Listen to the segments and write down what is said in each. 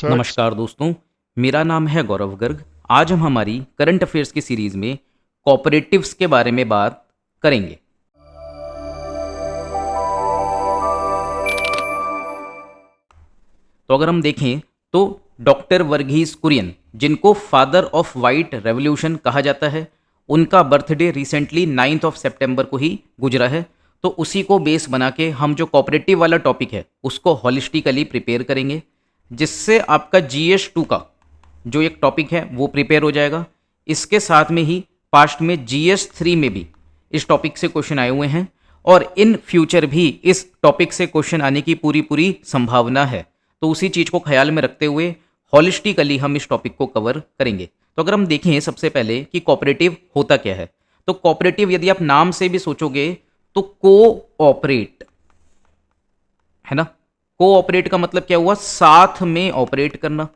Text. नमस्कार दोस्तों। मेरा नाम है गौरव गर्ग। आज हम हमारी करंट अफेयर्स की सीरीज़ में कॉपरेटिव्स के बारे में बात करेंगे। तो अगर हम देखें तो डॉक्टर वर्गीस कुरियन, जिनको फादर ऑफ वाइट रेवोल्यूशन कहा जाता है, उनका बर्थडे रिसेंटली 9 सितंबर को ही गुजरा है। तो उसी को बेस बना के हम जो कॉपरेटिव वाला टॉपिक है उसको हॉलिस्टिकली प्रिपेयर करेंगे, जिससे आपका GS2 का जो एक टॉपिक है वो प्रिपेयर हो जाएगा। इसके साथ में ही पास्ट में GS3 में भी इस टॉपिक से क्वेश्चन आए हुए हैं और इन फ्यूचर भी इस टॉपिक से क्वेश्चन आने की पूरी पूरी संभावना है। तो उसी चीज़ को ख्याल में रखते हुए हॉलिस्टिकली हम इस टॉपिक को कवर करेंगे। तो अगर हम देखें सबसे पहले कि कोऑपरेटिव होता क्या है, तो कोऑपरेटिव यदि आप नाम से भी सोचोगे तो कोऑपरेट है ना। कोऑपरेट का मतलब क्या हुआ? साथ में ऑपरेट करना।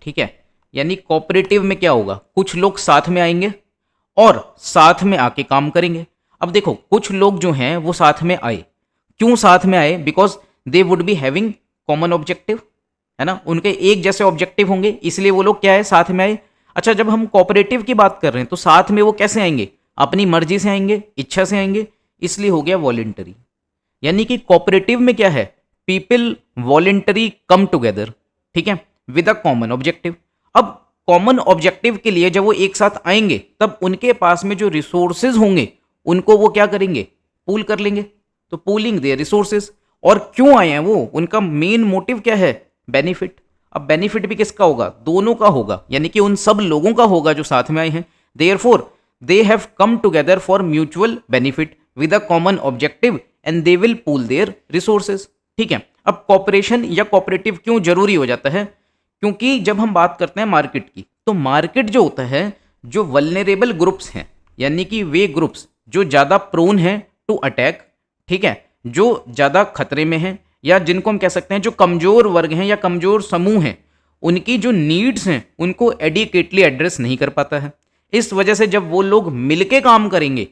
ठीक है, यानी कोऑपरेटिव में क्या होगा? कुछ लोग साथ में आएंगे और साथ में आके काम करेंगे। अब देखो, कुछ लोग जो हैं वो साथ में आए, क्यों साथ में आए? Because they would be having common objective, है ना। उनके एक जैसे ऑब्जेक्टिव होंगे, इसलिए वो लोग क्या है, साथ में आए। अच्छा, जब हम कोऑपरेटिव की बात कर रहे हैं तो साथ में वो कैसे आएंगे? अपनी मर्जी से आएंगे, इच्छा से आएंगे, इसलिए हो गया वॉलेंटरी। यानी कि कोऑपरेटिव में क्या है? पीपल वॉलेंटरी कम टुगेदर, ठीक है, विद अ कॉमन ऑब्जेक्टिव। अब कॉमन ऑब्जेक्टिव के लिए जब वो एक साथ आएंगे तब उनके पास में जो रिसोर्सेज होंगे उनको वो क्या करेंगे? पूल कर लेंगे। तो पूलिंग देयर रिसोर्सेज। और क्यों आए हैं वो? उनका मेन मोटिव क्या है? बेनिफिट। अब बेनिफिट भी किसका होगा? दोनों का होगा, यानी कि उन सब लोगों का होगा जो साथ में आए हैं। Therefore they have come together for mutual benefit with a common objective and they will pool their resources. ठीक है, अब कॉपरेशन या कॉपरेटिव क्यों जरूरी हो जाता है? क्योंकि जब हम बात करते हैं मार्केट की, तो मार्केट जो होता है, जो वल्नरेबल ग्रुप्स हैं, यानी कि वे ग्रुप्स जो ज़्यादा प्रोन हैं टू अटैक, ठीक है, जो ज़्यादा खतरे में हैं, या जिनको हम कह सकते हैं जो कमज़ोर वर्ग हैं या कमज़ोर समूह हैं, उनकी जो नीड्स हैं उनको एडिकेटली एड्रेस नहीं कर पाता है। इस वजह से जब वो लोग मिलके काम करेंगे,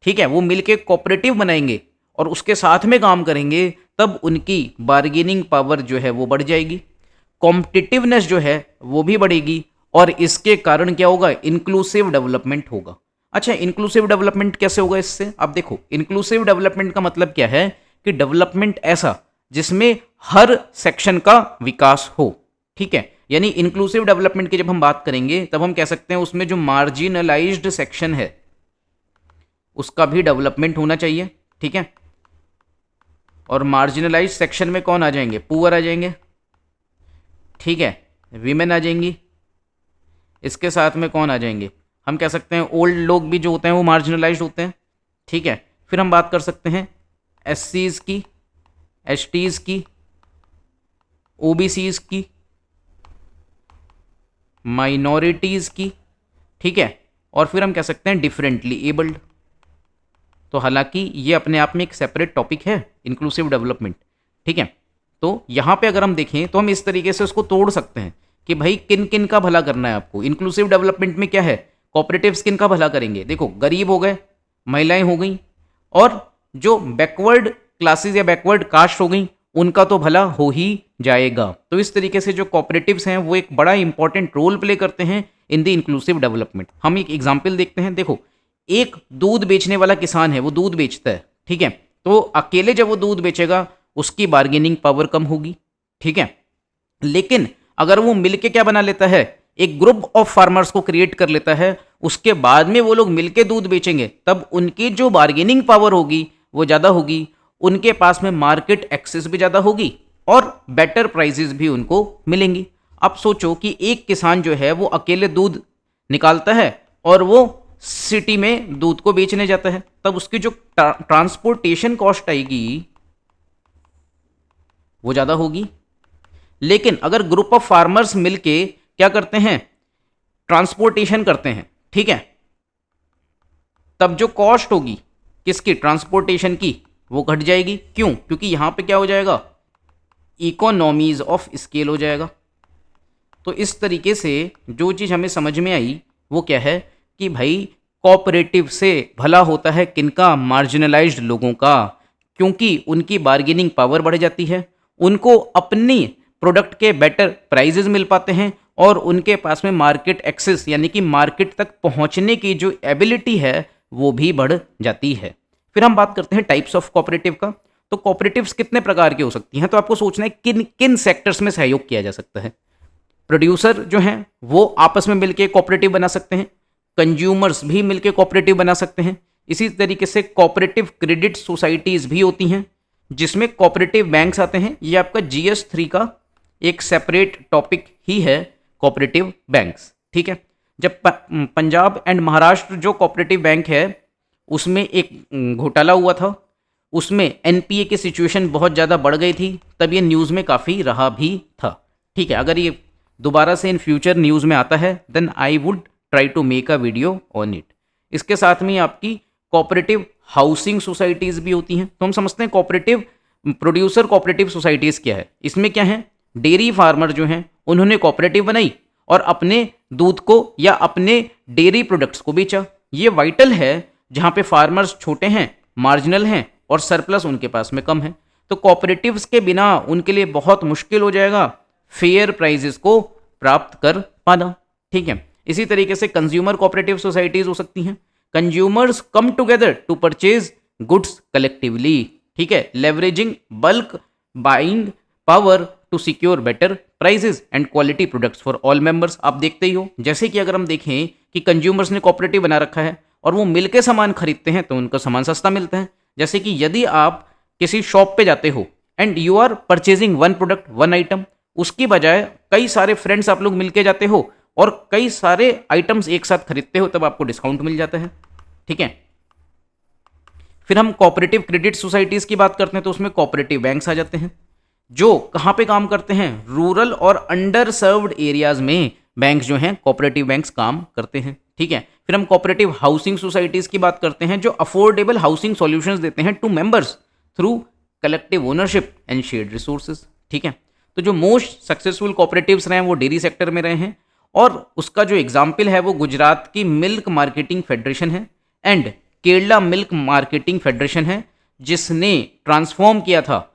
ठीक है, वो मिलके कोऑपरेटिव बनाएंगे और उसके साथ में काम करेंगे, तब उनकी बार्गेनिंग पावर जो है वो बढ़ जाएगी, कॉम्पिटिटिवनेस जो है वो भी बढ़ेगी, और इसके कारण क्या होगा? इंक्लूसिव डेवलपमेंट होगा। अच्छा, इंक्लूसिव डेवलपमेंट कैसे होगा इससे? अब देखो, इंक्लूसिव डेवलपमेंट का मतलब क्या है कि डेवलपमेंट ऐसा जिसमें हर सेक्शन का विकास हो। ठीक है, यानी इंक्लूसिव डेवलपमेंट की जब हम बात करेंगे तब हम कह सकते हैं उसमें जो मार्जिनलाइज्ड सेक्शन है उसका भी डेवलपमेंट होना चाहिए। ठीक है, और मार्जिनलाइज्ड सेक्शन में कौन आ जाएंगे? पुअर आ जाएंगे, ठीक है, वीमेन आ जाएंगी। इसके साथ में कौन आ जाएंगे? हम कह सकते हैं ओल्ड लोग भी जो होते हैं वो मार्जिनलाइज्ड होते हैं। ठीक है, फिर हम बात कर सकते हैं SCs की, STs की, OBCs की, माइनॉरिटीज़ की, ठीक है, और फिर हम कह सकते हैं डिफरेंटली एबल्ड। तो हालांकि ये अपने आप में एक सेपरेट टॉपिक है इंक्लूसिव डेवलपमेंट। ठीक है, तो यहाँ पे अगर हम देखें तो हम इस तरीके से उसको तोड़ सकते हैं कि भाई किन किन का भला करना है आपको। इंक्लूसिव डेवलपमेंट में क्या है? कोऑपरेटिव्स किन का भला करेंगे? देखो, गरीब हो गए, महिलाएं हो गई, और जो बैकवर्ड क्लासेस या बैकवर्ड कास्ट हो गई, उनका तो भला हो ही जाएगा। तो इस तरीके से जो कोऑपरेटिव्स हैं वो एक बड़ा इंपॉर्टेंट रोल प्ले करते हैं इन द इंक्लूसिव डेवलपमेंट। हम एक एग्जाम्पल देखते हैं। देखो, एक दूध बेचने वाला किसान है, वो दूध बेचता है, ठीक है, तो अकेले जब वो दूध बेचेगा उसकी बार्गेनिंग पावर कम होगी। ठीक है, लेकिन अगर वो मिलके क्या बना लेता है? एक ग्रुप ऑफ फार्मर्स को क्रिएट कर लेता है, उसके बाद में वो लोग मिलके दूध बेचेंगे, तब उनकी जो बार्गेनिंग पावर होगी वो ज़्यादा होगी, उनके पास में मार्केट एक्सेस भी ज़्यादा होगी और बेटर प्राइजेस भी उनको मिलेंगी। अब सोचो कि एक किसान जो है वो अकेले दूध निकालता है और वो सिटी में दूध को बेचने जाता है, तब उसकी जो ट्रांसपोर्टेशन कॉस्ट आएगी वो ज़्यादा होगी। लेकिन अगर ग्रुप ऑफ फार्मर्स मिलके क्या करते हैं? ट्रांसपोर्टेशन करते हैं, ठीक है, तब जो कॉस्ट होगी किसकी? ट्रांसपोर्टेशन की, वो घट जाएगी। क्यों? क्योंकि यहां पे क्या हो जाएगा? इकोनॉमीज ऑफ स्केल हो जाएगा। तो इस तरीके से जो चीज़ हमें समझ में आई वो क्या है कि भाई कोऑपरेटिव से भला होता है किनका? मार्जिनलाइज्ड लोगों का, क्योंकि उनकी बार्गेनिंग पावर बढ़ जाती है, उनको अपनी प्रोडक्ट के बेटर प्राइजेज मिल पाते हैं और उनके पास में मार्केट एक्सेस यानी कि मार्केट तक पहुंचने की जो एबिलिटी है वो भी बढ़ जाती है। फिर हम बात करते हैं टाइप्स ऑफ कोऑपरेटिव का। तो कोऑपरेटिव्स कितने प्रकार की हो सकती हैं, तो आपको सोचना है किन किन सेक्टर्स में सहयोग किया जा सकता है। प्रोड्यूसर जो हैं वो आपस में मिलकर कोऑपरेटिव बना सकते हैं, कंज्यूमर्स भी मिलकर कोऑपरेटिव बना सकते हैं। इसी तरीके से कोऑपरेटिव क्रेडिट सोसाइटीज़ भी होती हैं जिसमें कोऑपरेटिव बैंक्स आते हैं। ये आपका GS3 का एक सेपरेट टॉपिक ही है, कोऑपरेटिव बैंक्स। ठीक है, जब पंजाब एंड महाराष्ट्र जो कोऑपरेटिव बैंक है उसमें एक घोटाला हुआ था, उसमें NPA की सिचुएशन बहुत ज़्यादा बढ़ गई थी, तब ये न्यूज़ में काफ़ी रहा भी था। ठीक है, अगर ये दोबारा से इन फ्यूचर न्यूज़ में आता है then I would try to make a video on it. इसके साथ में आपकी कोऑपरेटिव हाउसिंग सोसाइटीज़ भी होती हैं। तो हम समझते हैं कोऑपरेटिव प्रोड्यूसर कोऑपरेटिव सोसाइटीज़ क्या है। इसमें क्या है, डेयरी फार्मर जो हैं उन्होंने कोऑपरेटिव बनाई और अपने दूध को या अपने डेयरी प्रोडक्ट्स को बेचा। ये वाइटल है जहाँ पे फार्मर्स छोटे हैं, मार्जिनल हैं और सरप्लस उनके पास में कम है। तो कोऑपरेटिव्स के बिना उनके लिए बहुत मुश्किल हो जाएगा फेयर प्राइजेस को प्राप्त कर पाना। ठीक है, इसी तरीके से कंज्यूमर कोऑपरेटिव सोसाइटीज हो सकती हैं। Consumers come together to purchase goods collectively. ठीक है, leveraging bulk buying power to secure better prices and quality products for all members. आप देखते ही हो, जैसे कि अगर हम देखें कि कंज्यूमर्स ने कोऑपरेटिव बना रखा है और वो मिलके सामान खरीदते हैं तो उनका सामान सस्ता मिलता है। जैसे कि यदि आप किसी शॉप पे जाते हो and you are purchasing one product one item, उसकी बजाय कई सारे फ्रेंड्स आप लोग मिलके जाते हो और कई सारे आइटम्स एक साथ खरीदते हो, तब आपको डिस्काउंट मिल जाता है। ठीक है, फिर हम कोऑपरेटिव क्रेडिट सोसाइटीज की बात करते हैं तो उसमें कोऑपरेटिव बैंक्स आ जाते हैं जो कहाँ पे काम करते हैं, रूरल और अंडर सर्व्ड एरियाज में बैंक जो हैं कोऑपरेटिव बैंक्स काम करते हैं। ठीक है, फिर हम कोऑपरेटिव हाउसिंग सोसाइटीज की बात करते हैं जो अफोर्डेबल हाउसिंग सॉल्यूशंस देते हैं to members through collective ownership and shared resources. ठीक है, तो जो मोस्ट सक्सेसफुल कोऑपरेटिव्स रहे हैं वो डेयरी सेक्टर में रहे हैं और उसका जो एग्जाम्पल है वो गुजरात की मिल्क मार्केटिंग फेडरेशन है and Kerala milk marketing federation है जिसने ट्रांसफॉर्म किया था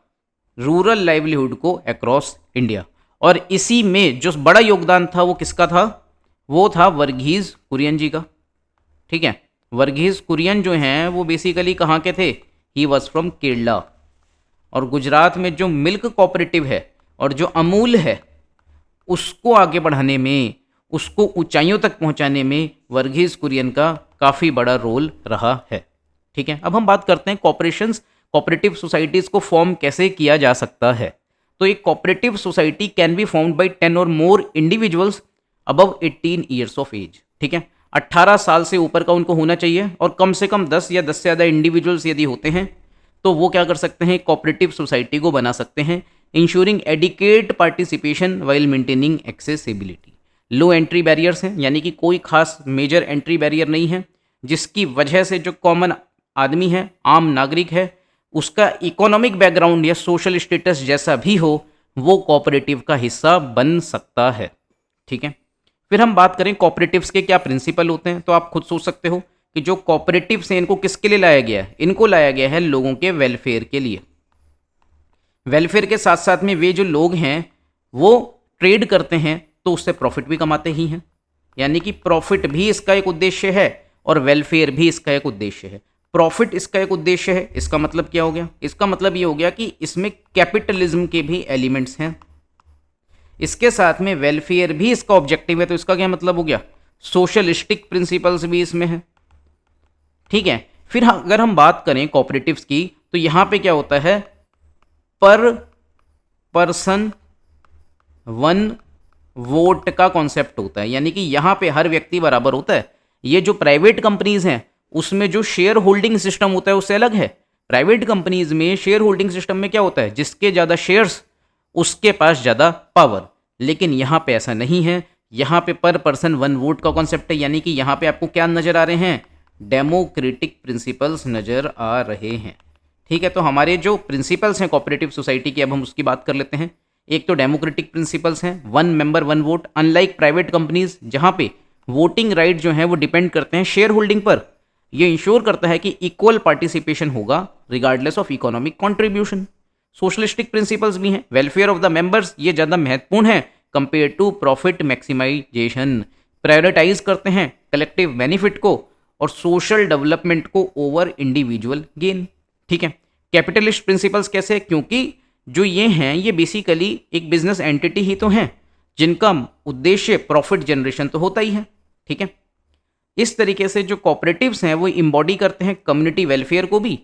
रूरल लाइवलीहुड को अक्रॉस इंडिया। और इसी में जो बड़ा योगदान था वो किसका था, वो था वर्गीज कुरियन जी का। ठीक है, वर्गीज कुरियन जो हैं वो बेसिकली कहाँ के थे, ही वॉज फ्रॉम केरला। और गुजरात में जो मिल्क कोऑपरेटिव है और जो अमूल है उसको आगे बढ़ाने में, उसको ऊंचाइयों तक पहुंचाने में वर्गीज कुरियन का काफ़ी बड़ा रोल रहा है। ठीक है, अब हम बात करते हैं कॉर्पोरेशंस कोऑपरेटिव सोसाइटीज़ को फॉर्म कैसे किया जा सकता है। तो एक cooperative society can be formed by 10 और more individuals above 18 years of age. ठीक है, 18 साल से ऊपर का उनको होना चाहिए और कम से कम 10 या 10 से ज़्यादा इंडिविजुअल्स यदि होते हैं तो वो क्या कर सकते हैं, कोऑपरेटिव सोसाइटी को बना सकते हैं, ensuring adequate participation while maintaining accessibility. Low entry barriers हैं, यानी कि कोई खास मेजर एंट्री बैरियर नहीं है जिसकी वजह से जो कॉमन आदमी है, आम नागरिक है, उसका इकोनॉमिक बैकग्राउंड या सोशल स्टेटस जैसा भी हो वो कोऑपरेटिव का हिस्सा बन सकता है। ठीक है, फिर हम बात करें कोऑपरेटिव्स के क्या प्रिंसिपल होते हैं। तो आप खुद सोच सकते हो कि जो कोऑपरेटिव्स हैं इनको किसके लिए लाया गया है, इनको लाया गया है लोगों के वेलफेयर के लिए। वेलफेयर के साथ साथ में वे जो लोग हैं वो ट्रेड करते हैं तो उससे प्रॉफिट भी कमाते ही हैं, यानी कि प्रॉफिट भी इसका एक उद्देश्य है और वेलफेयर भी इसका एक उद्देश्य है। प्रॉफिट इसका एक उद्देश्य है, इसका मतलब क्या हो गया, इसका मतलब ये हो गया कि इसमें कैपिटलिज्म के भी एलिमेंट्स हैं, इसके साथ में वेलफेयर भी इसका ऑब्जेक्टिव है। तो इसका क्या मतलब हो गया, सोशलिस्टिक प्रिंसिपल्स भी इसमें है। ठीक है, फिर अगर हम बात करें कोऑपरेटिव्स की तो यहां पे क्या होता है, पर पर्सन वन वोट का कॉन्सेप्ट होता है, यानी कि यहां पे हर व्यक्ति बराबर होता है। ये जो प्राइवेट कंपनीज हैं उसमें जो शेयर होल्डिंग सिस्टम होता है उससे अलग है। प्राइवेट कंपनीज में शेयर होल्डिंग सिस्टम में क्या होता है, जिसके ज़्यादा शेयर्स उसके पास ज़्यादा पावर, लेकिन यहाँ पे ऐसा नहीं है। यहाँ पे पर पर्सन वन वोट का कॉन्सेप्ट है, यानी कि यहाँ पे आपको क्या नज़र आ रहे हैं, डेमोक्रेटिक प्रिंसिपल्स नज़र आ रहे हैं। ठीक है, तो हमारे जो प्रिंसिपल्स हैं कोऑपरेटिव सोसाइटी की, अब हम उसकी बात कर लेते हैं। एक तो डेमोक्रेटिक प्रिंसिपल्स हैं, one member one vote, unlike private companies जहाँ पे वोटिंग राइट जो है वो डिपेंड करते हैं शेयर होल्डिंग पर। ये इंश्योर करता है कि इक्वल पार्टिसिपेशन होगा regardless of economic contribution. Socialistic principles भी हैं, वेलफेयर ऑफ द मेंबर्स ये ज़्यादा महत्वपूर्ण है compare to profit maximisation, prioritise करते हैं कलेक्टिव बेनिफिट को और सोशल डेवलपमेंट को ओवर इंडिविजुअल गेन। ठीक है, कैपिटलिस्ट प्रिंसिपल्स कैसे, क्योंकि जो ये हैं ये बेसिकली एक बिजनेस एंटिटी ही तो हैं जिनका उद्देश्य प्रॉफिट जनरेशन तो होता ही है। ठीक है, इस तरीके से जो कॉपरेटिव्स हैं वो इम्बॉडी करते हैं कम्युनिटी वेलफेयर को भी,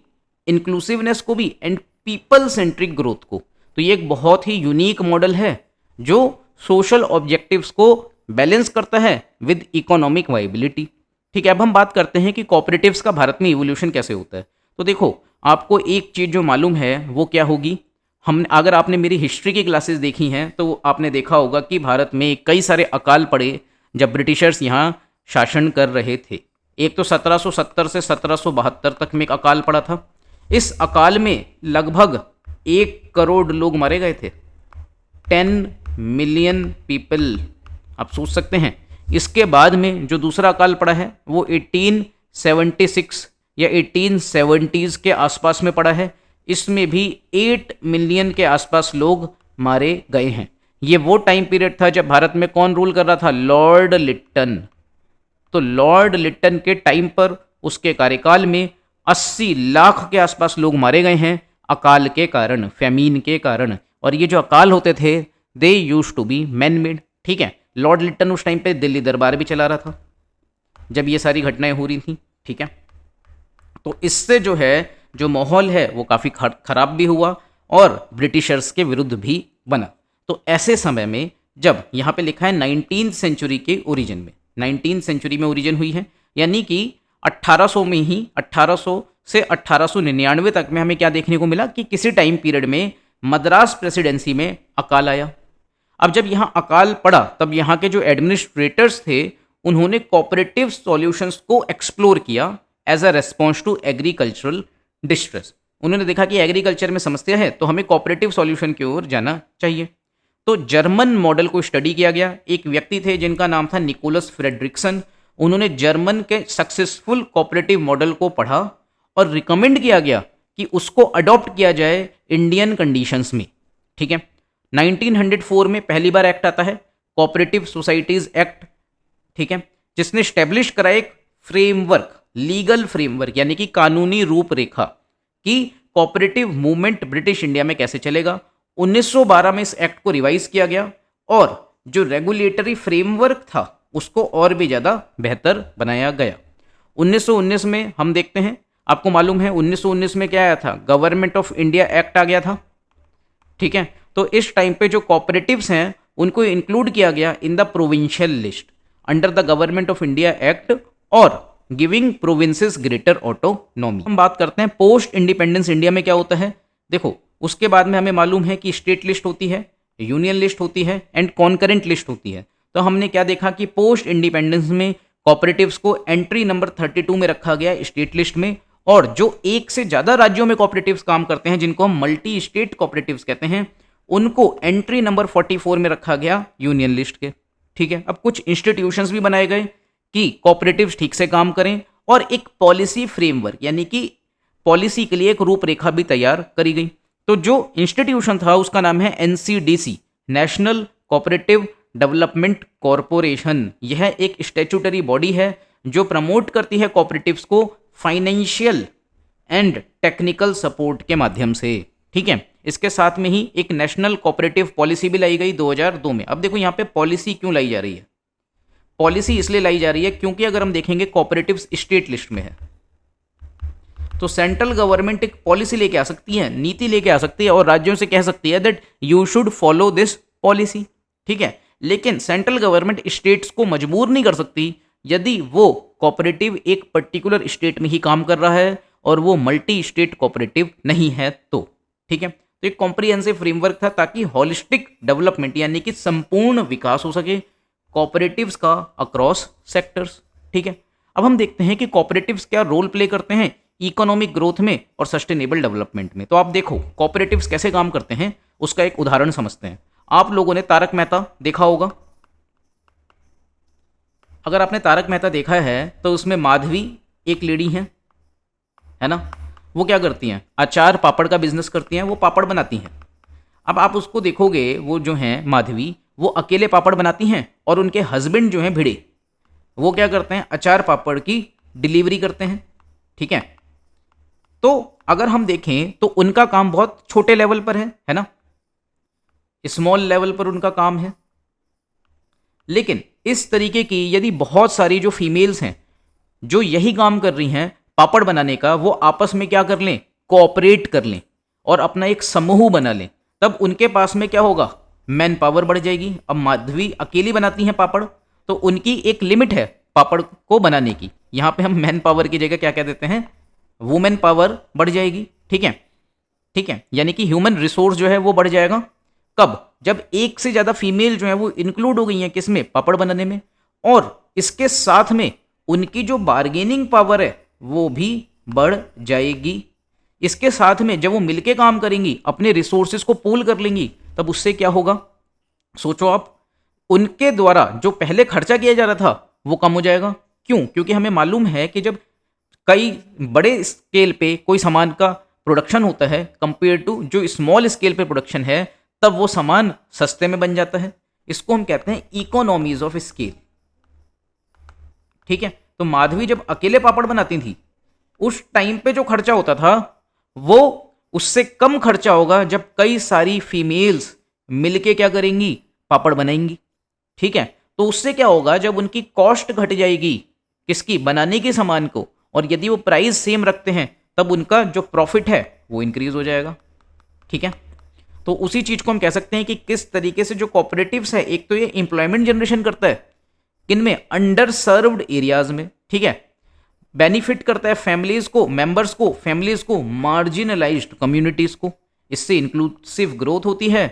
इंक्लूसिवनेस को भी एंड पीपल सेंट्रिक ग्रोथ को। तो ये एक बहुत ही यूनिक मॉडल है जो सोशल ऑब्जेक्टिव्स को बैलेंस करता है विद इकोनॉमिक वाइबिलिटी। ठीक है, अब हम बात करते हैं कि कॉपरेटिव्स का भारत में इवोल्यूशन कैसे होता है। तो देखो, आपको एक चीज़ जो मालूम है वो क्या होगी, हम अगर आपने मेरी हिस्ट्री की क्लासेस देखी हैं तो आपने देखा होगा कि भारत में कई सारे अकाल पड़े जब ब्रिटिशर्स यहाँ शासन कर रहे थे। एक तो 1770 से 1772 तक में एक अकाल पड़ा था। इस अकाल में लगभग 1 करोड़ लोग मारे गए थे, 10 मिलियन पीपल, आप सोच सकते हैं। इसके बाद में जो दूसरा अकाल पड़ा है वो 1876 या 1870s के आसपास में पड़ा है। इसमें भी 8 मिलियन के आसपास लोग मारे गए हैं। ये वो टाइम पीरियड था जब भारत में कौन रूल कर रहा था, लॉर्ड लिट्टन। तो लॉर्ड लिट्टन के टाइम पर उसके कार्यकाल में 80 लाख के आसपास लोग मारे गए हैं अकाल के कारण, फैमीन के कारण। और ये जो अकाल होते थे they used to be man made. ठीक है, लॉर्ड लिट्टन उस टाइम पे दिल्ली दरबार भी चला रहा था जब ये सारी घटनाएं हो रही थी। ठीक है, तो इससे जो है जो माहौल है वो काफ़ी खराब भी हुआ और ब्रिटिशर्स के विरुद्ध भी बना। तो ऐसे समय में जब यहाँ पे लिखा है 19th सेंचुरी के ओरिजिन में, 19th सेंचुरी में ओरिजिन हुई है, यानी कि 1800 में ही 1800 से 1899 तक में हमें क्या देखने को मिला कि किसी टाइम पीरियड में मद्रास प्रेसिडेंसी में अकाल आया। अब जब यहाँ अकाल पड़ा तब यहाँ के जो एडमिनिस्ट्रेटर्स थे उन्होंने कोऑपरेटिव सॉल्यूशंस को एक्सप्लोर किया as a response to agricultural distress. उन्होंने देखा कि एग्रीकल्चर में समस्या है तो हमें कोऑपरेटिव सॉल्यूशन की ओर जाना चाहिए। तो जर्मन मॉडल को स्टडी किया गया। एक व्यक्ति थे जिनका नाम था निकोलस फ्रेडरिक्सन। उन्होंने जर्मन के सक्सेसफुल कोऑपरेटिव मॉडल को पढ़ा और रिकमेंड किया गया कि उसको अडॉप्ट किया जाए इंडियन कंडीशंस में। ठीक है, 1904 में पहली बार एक्ट आता है, कोऑपरेटिव सोसाइटीज एक्ट। ठीक है, जिसने स्टैब्लिश करा एक फ्रेमवर्क, लीगल फ्रेमवर्क यानी कि कानूनी रूपरेखा कि कोऑपरेटिव मूवमेंट ब्रिटिश इंडिया में कैसे चलेगा। 1912 में इस एक्ट को रिवाइज किया गया और जो रेगुलेटरी फ्रेमवर्क था उसको और भी ज़्यादा बेहतर बनाया गया। 1919 में हम देखते हैं, आपको मालूम है 1919 में क्या आया था, गवर्नमेंट ऑफ इंडिया एक्ट आ गया था। ठीक है, तो इस टाइम पे जो कोऑपरेटिव्स हैं उनको इंक्लूड किया गया in the provincial list under the government of India act और गिविंग प्रोविंसेस ग्रेटर ऑटोनॉमी। हम बात करते हैं पोस्ट इंडिपेंडेंस इंडिया में क्या होता है। देखो, उसके बाद में हमें मालूम है कि स्टेट लिस्ट होती है, यूनियन लिस्ट होती है एंड कॉन्करेंट लिस्ट होती है। तो हमने क्या देखा कि पोस्ट इंडिपेंडेंस में कोऑपरेटिव्स को एंट्री नंबर 32 में रखा गया स्टेट लिस्ट में, और जो एक से ज़्यादा राज्यों में कोऑपरेटिव्स काम करते हैं जिनको हम मल्टी स्टेट कोऑपरेटिव्स कहते हैं उनको एंट्री नंबर 44 में रखा गया यूनियन लिस्ट के। ठीक है, अब कुछ इंस्टीट्यूशंस भी बनाए गए कि कोऑपरेटिव्स ठीक से काम करें और एक पॉलिसी फ्रेमवर्क यानी कि पॉलिसी के लिए एक रूपरेखा भी तैयार करी गई। तो जो इंस्टीट्यूशन था उसका नाम है NCDC, national cooperative development corporation. यह एक स्टैट्यूटरी बॉडी है जो प्रमोट करती है कोऑपरेटिव्स को फाइनेंशियल एंड टेक्निकल सपोर्ट के माध्यम से। ठीक है, इसके साथ में ही एक नेशनल कोऑपरेटिव पॉलिसी भी लाई गई 2002 में। अब देखो यहाँ पे पॉलिसी क्यों लाई जा रही है, पॉलिसी इसलिए लाई जा रही है क्योंकि अगर हम देखेंगे कोऑपरेटिव्स स्टेट लिस्ट में है तो सेंट्रल गवर्नमेंट एक पॉलिसी लेके आ सकती है, नीति लेके आ सकती है और राज्यों से कह सकती है that you should follow this policy. ठीक है, लेकिन सेंट्रल गवर्नमेंट स्टेट्स को मजबूर नहीं कर सकती यदि वो कोऑपरेटिव एक पर्टिकुलर स्टेट में ही काम कर रहा है और वो मल्टी स्टेट कोऑपरेटिव नहीं है तो। ठीक है, तो एक कॉम्प्रिहेंसिव फ्रेमवर्क था ताकि हॉलिस्टिक डेवलपमेंट यानी कि संपूर्ण विकास हो सके कोऑपरेटिव्स का अक्रॉस सेक्टर्स। ठीक है, अब हम देखते हैं कि कोऑपरेटिव्स क्या रोल प्ले करते हैं इकोनॉमिक ग्रोथ में और सस्टेनेबल डेवलपमेंट में। तो आप देखो कोऑपरेटिव्स कैसे काम करते हैं उसका एक उदाहरण समझते हैं। आप लोगों ने तारक मेहता देखा होगा। अगर आपने तारक मेहता देखा है तो उसमें माधवी एक लेडी है ना, वो क्या करती हैं, अचार पापड़ का बिजनेस करती हैं, वो पापड़ बनाती हैं। अब आप उसको देखोगे, वो जो हैं माधवी, वो अकेले पापड़ बनाती हैं और उनके हस्बैंड जो हैं भिड़े, वो क्या करते हैं, अचार पापड़ की डिलीवरी करते हैं। ठीक है, तो अगर हम देखें तो उनका काम बहुत छोटे लेवल पर है ना, स्मॉल लेवल पर उनका काम है। लेकिन इस तरीके की यदि बहुत सारी जो फीमेल्स हैं जो यही काम कर रही हैं पापड़ बनाने का, वो आपस में क्या कर लें, कोऑपरेट कर लें और अपना एक समूह बना लें, तब उनके पास में क्या होगा, मैन पावर बढ़ जाएगी। अब माधवी अकेली बनाती हैं पापड़, तो उनकी एक लिमिट है पापड़ को बनाने की। यहाँ पे हम मैन पावर की जगह क्या कह देते हैं, वुमेन पावर बढ़ जाएगी। ठीक है, ठीक है, यानी कि ह्यूमन रिसोर्स जो है वो बढ़ जाएगा। कब, जब एक से ज़्यादा फीमेल जो है वो इंक्लूड हो गई हैं किसमें, पापड़ बनाने में। और इसके साथ में उनकी जो बार्गेनिंग पावर है वो भी बढ़ जाएगी। इसके साथ में जब वो मिलके काम करेंगी, अपने रिसोर्सेज को पूल कर लेंगी, तब उससे क्या होगा, सोचो आप, उनके द्वारा जो पहले खर्चा किया जा रहा था वो कम हो जाएगा। क्यों, क्योंकि हमें मालूम है कि जब कई बड़े स्केल पे कोई सामान का प्रोडक्शन होता है कंपेयर टू जो स्मॉल स्केल पे प्रोडक्शन है, तब वो सामान सस्ते में बन जाता है। इसको हम कहते हैं इकोनॉमीज ऑफ स्केल। ठीक है, तो माधवी जब अकेले पापड़ बनाती थी, उस टाइम पे जो खर्चा होता था वो उससे कम खर्चा होगा जब कई सारी फीमेल्स मिलके क्या करेंगी, पापड़ बनाएंगी। ठीक है, तो उससे क्या होगा, जब उनकी कॉस्ट घट जाएगी किसकी, बनाने के सामान को, और यदि वो प्राइस सेम रखते हैं तब उनका जो प्रॉफिट है वो इंक्रीज हो जाएगा। ठीक है, तो उसी चीज को हम कह सकते हैं कि किस तरीके से जो कोऑपरेटिव्स है, एक तो ये एम्प्लॉयमेंट जनरेशन करता है किनमें, अंडर सर्व्ड एरियाज में। ठीक है, बेनिफिट करता है फैमिलीज को, मेंबर्स को, फैमिलीज को, मार्जिनलाइज्ड कम्युनिटीज को। इससे इंक्लूसिव ग्रोथ होती है,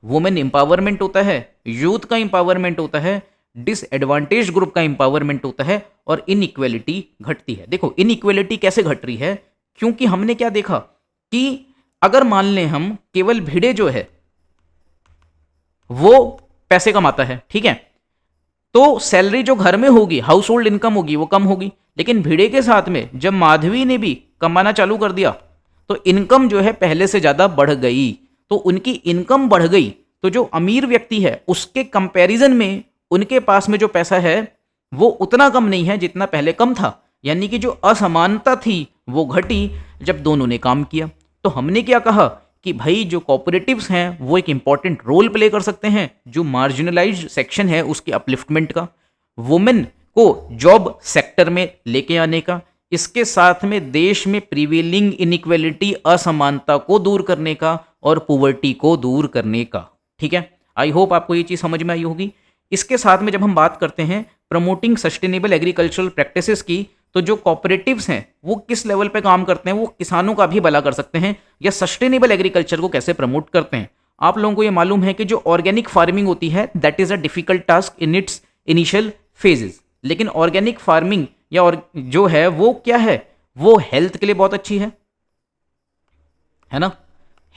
वुमेन एम्पावरमेंट होता है, यूथ का एम्पावरमेंट होता है, डिसएडवांटेज ग्रुप का एम्पावरमेंट होता है, और इनइक्वेलिटी घटती है। देखो इनइक्वेलिटी कैसे घट रही है, क्योंकि हमने क्या देखा कि अगर मान लें हम केवल भिड़े जो है वो पैसे कमाता है, ठीक है, तो सैलरी जो घर में होगी, हाउस होल्ड इनकम होगी, वो कम होगी। लेकिन भिड़े के साथ में जब माधवी ने भी कमाना चालू कर दिया तो इनकम जो है पहले से ज्यादा बढ़ गई। तो उनकी इनकम बढ़ गई, तो जो अमीर व्यक्ति है उसके कंपैरिजन में उनके पास में जो पैसा है वो उतना कम नहीं है जितना पहले कम था। यानी कि जो असमानता थी वो घटी जब दोनों ने काम किया। तो हमने क्या कहा कि भाई जो कोऑपरेटिव्स हैं वो एक इंपॉर्टेंट रोल प्ले कर सकते हैं जो मार्जिनलाइज्ड सेक्शन है उसके अपलिफ्टमेंट का, वुमेन को जॉब सेक्टर में लेके आने का, इसके साथ में देश में प्रिवेलिंग इनइक्वालिटी असमानता को दूर करने का और पुवर्टी को दूर करने का। ठीक है, आई होप आपको ये चीज़ समझ में आई होगी। इसके साथ में जब हम बात करते हैं प्रमोटिंग सस्टेनेबल एग्रीकल्चरल प्रैक्टिसेस की, तो जो कॉपरेटिव्स हैं वो किस लेवल पे काम करते हैं, वो किसानों का भी भला कर सकते हैं या सस्टेनेबल एग्रीकल्चर को कैसे प्रमोट करते हैं। आप लोगों को ये मालूम है कि जो ऑर्गेनिक फार्मिंग होती है that is a difficult task in its initial phases, लेकिन ऑर्गेनिक फार्मिंग या और जो है वो क्या है, वो हेल्थ के लिए बहुत अच्छी है ना,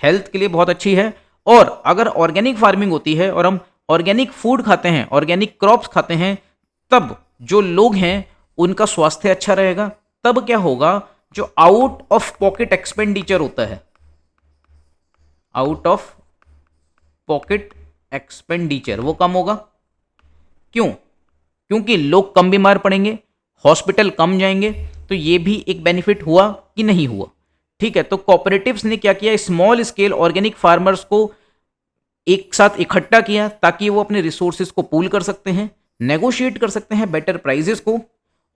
हेल्थ के लिए बहुत अच्छी है। और अगर ऑर्गेनिक फार्मिंग होती है और हम ऑर्गेनिक फूड खाते हैं, ऑर्गेनिक क्रॉप्स खाते हैं, तब जो लोग हैं उनका स्वास्थ्य अच्छा रहेगा। तब क्या होगा, जो आउट ऑफ पॉकेट एक्सपेंडिचर होता है, आउट ऑफ पॉकेट एक्सपेंडिचर वो कम होगा। क्यों, क्योंकि लोग कम बीमार पड़ेंगे, हॉस्पिटल कम जाएंगे। तो ये भी एक बेनिफिट हुआ कि नहीं हुआ। ठीक है, तो कोऑपरेटिव्स ने क्या किया, स्मॉल स्केल ऑर्गेनिक फार्मर्स को एक साथ इकट्ठा किया ताकि वो अपने रिसोर्सेज को पूल कर सकते हैं, नेगोशिएट कर सकते हैं बेटर प्राइजेस को,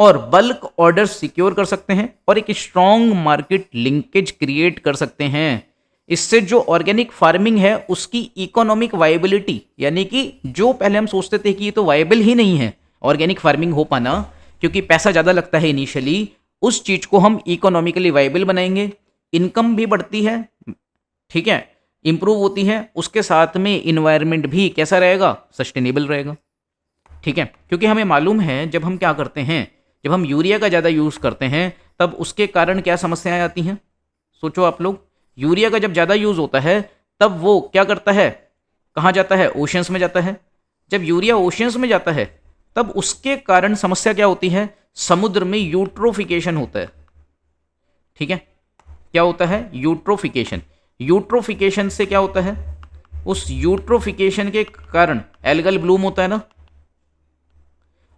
और बल्क ऑर्डर्स सिक्योर कर सकते हैं, और एक स्ट्रॉन्ग मार्केट लिंकेज क्रिएट कर सकते हैं। इससे जो ऑर्गेनिक फार्मिंग है उसकी इकोनॉमिक वायबिलिटी, यानी कि जो पहले हम सोचते थे कि ये तो वायबल ही नहीं है ऑर्गेनिक फार्मिंग हो पाना क्योंकि पैसा ज़्यादा लगता है इनिशियली, उस चीज़ को हम इकोनॉमिकली वायबल बनाएंगे, इनकम भी बढ़ती है, ठीक है, इंप्रूव होती है, उसके साथ में इन्वायरमेंट भी कैसा रहेगा, सस्टेनेबल रहेगा। ठीक है, क्योंकि हमें मालूम है जब हम क्या करते हैं, जब हम यूरिया का ज़्यादा यूज़ करते हैं तब उसके कारण क्या समस्याएं आती हैं। सोचो आप लोग, यूरिया का जब ज़्यादा यूज़ होता है तब वो क्या करता है, कहाँ जाता है, ओशंस में जाता है। जब यूरिया ओशंस में जाता है तब उसके कारण समस्या क्या होती है, समुद्र में यूट्रोफिकेशन होता है। ठीक है, क्या होता है? यूट्रोफिकेशन। यूट्रोफिकेशन से क्या होता है? उस यूट्रोफिकेशन के कारण एल्गल ब्लूम होता है ना,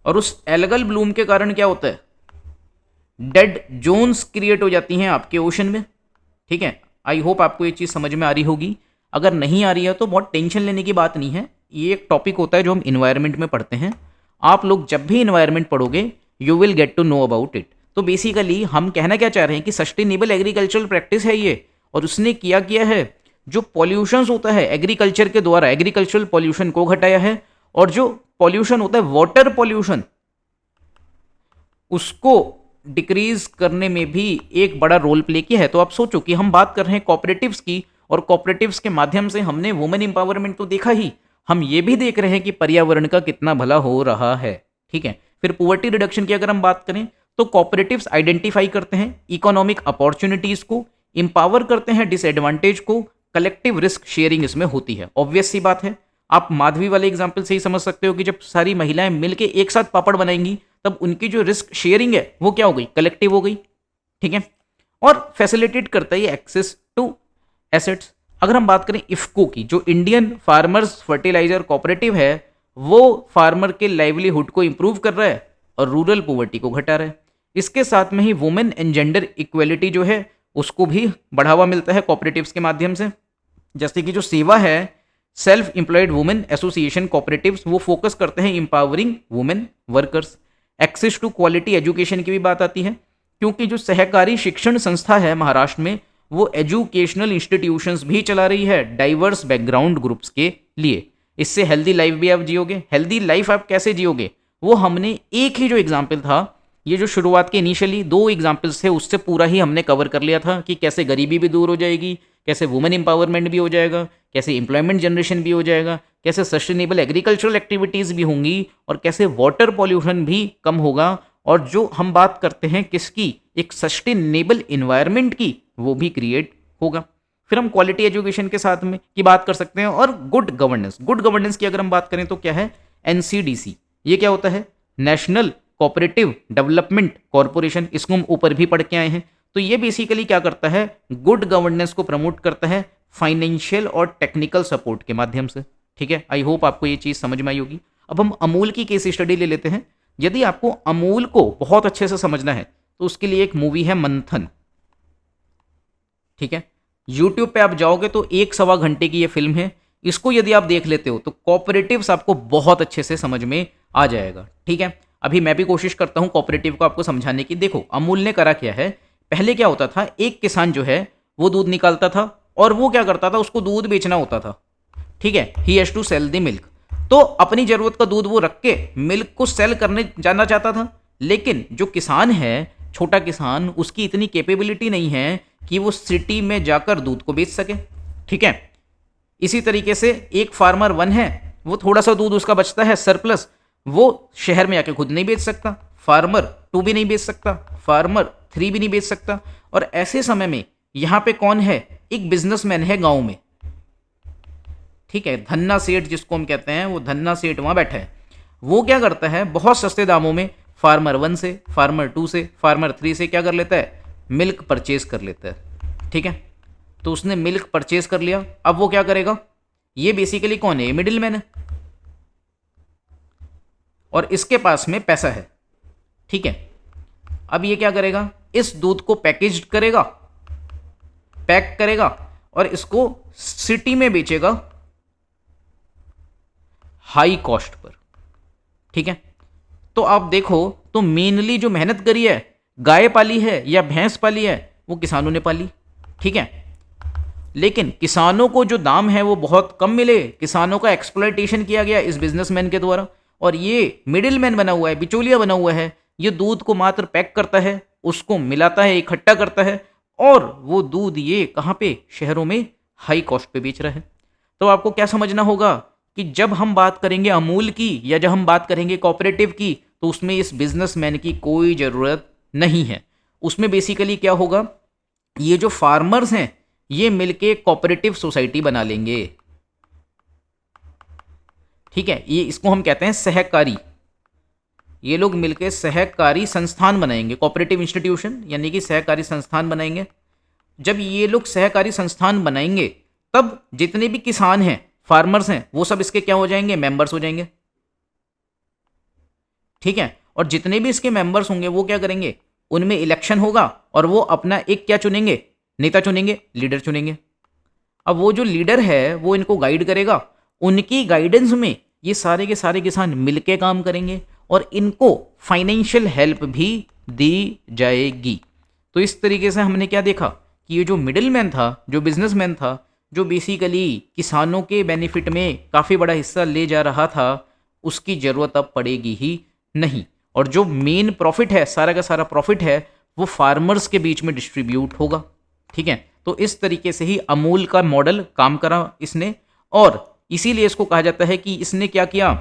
और उस एल्गल ब्लूम के कारण क्या होता है? डेड जोन्स क्रिएट हो जाती हैं आपके ओशन में। ठीक है, आई होप आपको ये चीज़ समझ में आ रही होगी। अगर नहीं आ रही है तो बहुत टेंशन लेने की बात नहीं है, ये एक टॉपिक होता है जो हम इन्वायरमेंट में पढ़ते हैं। आप लोग जब भी इन्वायरमेंट पढ़ोगे you will get to know about it. तो बेसिकली हम कहना क्या चाह रहे हैं कि सस्टेनेबल एग्रीकल्चरल प्रैक्टिस है ये, और उसने किया है जो पॉल्यूशन होता है एग्रीकल्चर के द्वारा, एग्रीकल्चरल पॉल्यूशन को घटाया है, और जो पॉल्यूशन होता है वाटर पॉल्यूशन उसको डिक्रीज करने में भी एक बड़ा रोल प्ले किया है। तो आप सोचो कि हम बात कर रहे हैं कोऑपरेटिव्स की, और कोऑपरेटिव्स के माध्यम से हमने वुमेन एम्पावरमेंट तो देखा ही, हम ये भी देख रहे हैं कि पर्यावरण का कितना भला हो रहा है। ठीक है, फिर पॉवर्टी रिडक्शन की अगर हम बात करें तो कोऑपरेटिव्स आइडेंटिफाई करते हैं इकोनॉमिक अपॉर्चुनिटीज को, इंपावर करते हैं डिसएडवांटेज को, कलेक्टिव रिस्क शेयरिंग इसमें होती है। ऑब्वियस सी बात है, आप माधवी वाले एग्जाम्पल से ही समझ सकते हो कि जब सारी महिलाएं मिलकर एक साथ पापड़ बनाएंगी तब उनकी जो रिस्क शेयरिंग है वो क्या हो गई? कलेक्टिव हो गई। ठीक है, और फैसिलिटेट करता है ये एक्सेस टू एसेट्स। अगर हम बात करें इफ्को की, जो इंडियन फार्मर्स फर्टिलाइजर कोऑपरेटिव है, वो फार्मर के लाइवलीहुड को इंप्रूव कर रहा है और रूरल पॉवर्टी को घटा रहा है। इसके साथ में ही वुमेन एंड जेंडर इक्वेलिटी जो है उसको भी बढ़ावा मिलता है कोऑपरेटिव्स के माध्यम से। जैसे कि जो सेवा है self employed women association cooperatives, वो फोकस करते हैं empowering women workers. Access to quality education की भी बात आती है, क्योंकि जो सहकारी शिक्षण संस्था है महाराष्ट्र में, वो एजुकेशनल इंस्टीट्यूशंस भी चला रही है डाइवर्स बैकग्राउंड ग्रुप्स के लिए। इससे हेल्दी लाइफ भी आप जियोगे। हेल्दी लाइफ आप कैसे जियोगे वो हमने एक ही जो एग्जाम्पल था, ये जो शुरुआत के इनिशियली 2 एग्जाम्पल्स थे उससे पूरा ही हमने कवर कर लिया था कि कैसे गरीबी भी दूर हो जाएगी, कैसे वुमेन एम्पावरमेंट भी हो जाएगा, कैसे एम्प्लॉयमेंट जनरेशन भी हो जाएगा, कैसे सस्टेनेबल एग्रीकल्चरल एक्टिविटीज़ भी होंगी, और कैसे वाटर पॉल्यूशन भी कम होगा। और जो हम बात करते हैं किसकी, एक सस्टेनेबल इन्वायरमेंट की, वो भी क्रिएट होगा। फिर हम क्वालिटी एजुकेशन के साथ में की बात कर सकते हैं, और गुड गवर्नेंस। गुड गवर्नेंस की अगर हम बात करें तो क्या है? एनसीडीसी। ये क्या होता है? National cooperative development corporation. इसको हम ऊपर भी पढ़ के आए हैं। तो ये बेसिकली क्या करता है? गुड गवर्नेंस को प्रमोट करता है फाइनेंशियल और टेक्निकल सपोर्ट के माध्यम से। ठीक है, आई होप आपको ये चीज़ समझ में आई होगी। अब हम अमूल की केस स्टडी ले लेते हैं। यदि आपको अमूल को बहुत अच्छे से समझना है तो उसके लिए एक मूवी है मंथन। ठीक है, यूट्यूब पे आप जाओगे तो 1-1.25 घंटे की ये फिल्म है। इसको यदि आप देख लेते हो तो कोऑपरेटिव्स आपको बहुत अच्छे से समझ में आ जाएगा। ठीक है, अभी मैं भी कोशिश करता हूं कोऑपरेटिव को आपको समझाने की। देखो अमूल ने करा क्या है, पहले क्या होता था, एक किसान जो है वो दूध निकालता था और वो क्या करता था, उसको दूध बेचना होता था। ठीक है, he has to sell the milk. तो अपनी जरूरत का दूध वो रख के मिल्क को सेल करने जाना चाहता था, लेकिन जो किसान है, छोटा किसान, उसकी इतनी कैपेबिलिटी नहीं है कि वो सिटी में जाकर दूध को बेच सके। ठीक है, इसी तरीके से एक फार्मर 1 है, वो थोड़ा सा दूध उसका बचता है सरप्लस, वो शहर में आके खुद नहीं बेच सकता, फार्मर 2 भी नहीं बेच सकता, फार्मर 3 भी नहीं बेच सकता। और ऐसे समय में यहाँ पे कौन है? एक बिजनेसमैन है गांव में। ठीक है, धन्ना सेठ जिसको हम कहते हैं, वो धन्ना सेठ वहां बैठा है। वो क्या करता है, बहुत सस्ते दामों में फार्मर 1 से, फार्मर 2 से, फार्मर 3 से क्या कर लेता है? मिल्क परचेज कर लेता है। ठीक है, तो उसने मिल्क परचेज कर लिया। अब वो क्या करेगा? ये बेसिकली कौन है? ये मिडिल मैन है, और इसके पास में पैसा है। ठीक है, अब ये क्या करेगा? इस दूध को पैकेज करेगा, पैक करेगा और इसको सिटी में बेचेगा हाई कॉस्ट पर। ठीक है, तो आप देखो तो मेनली जो मेहनत करी है, गाय पाली है या भैंस पाली है, वो किसानों ने पाली। ठीक है, लेकिन किसानों को जो दाम है वो बहुत कम मिले, किसानों का एक्सप्लॉयटेशन किया गया इस बिजनेसमैन के द्वारा, और ये मिडिलमैन बना हुआ है, बिचौलिया बना हुआ है। ये दूध को मात्र पैक करता है, उसको मिलाता है, इकट्ठा करता है, और वो दूध ये कहाँ पे? शहरों में हाई कॉस्ट पे बेच रहा है। तो आपको क्या समझना होगा कि जब हम बात करेंगे अमूल की या जब हम बात करेंगे कोऑपरेटिव की, तो उसमें इस बिजनेसमैन की कोई ज़रूरत नहीं है। उसमें बेसिकली क्या होगा, ये जो फार्मर्स हैं ये मिलके कोऑपरेटिव सोसाइटी बना लेंगे। ठीक है, ये इसको हम कहते हैं सहकारी। ये लोग मिलके सहकारी संस्थान बनाएंगे, कोऑपरेटिव इंस्टीट्यूशन यानी कि सहकारी संस्थान बनाएंगे, जब ये लोग सहकारी संस्थान बनाएंगे तब जितने भी किसान हैं, फार्मर्स हैं, वो सब इसके क्या हो जाएंगे, मेंबर्स हो जाएंगे। ठीक है, और जितने भी इसके मेंबर्स होंगे वो क्या करेंगे, उनमें इलेक्शन होगा और वो अपना एक क्या चुनेंगे, नेता चुनेंगे, लीडर चुनेंगे। अब वो जो लीडर है वो इनको गाइड करेगा, उनकी गाइडेंस में ये सारे के सारे किसान मिलके काम करेंगे और इनको फाइनेंशियल हेल्प भी दी जाएगी। तो इस तरीके से हमने क्या देखा कि ये जो मिडिल मैन था, जो बिजनेसमैन था, जो बेसिकली किसानों के बेनिफिट में काफ़ी बड़ा हिस्सा ले जा रहा था, उसकी ज़रूरत अब पड़ेगी ही नहीं। और जो मेन प्रॉफिट है, सारा का सारा प्रॉफिट है, वो फार्मर्स के बीच में डिस्ट्रीब्यूट होगा। ठीक है, तो इस तरीके से ही अमूल का मॉडल काम करा इसने, और इसीलिए इसको कहा जाता है कि इसने क्या किया,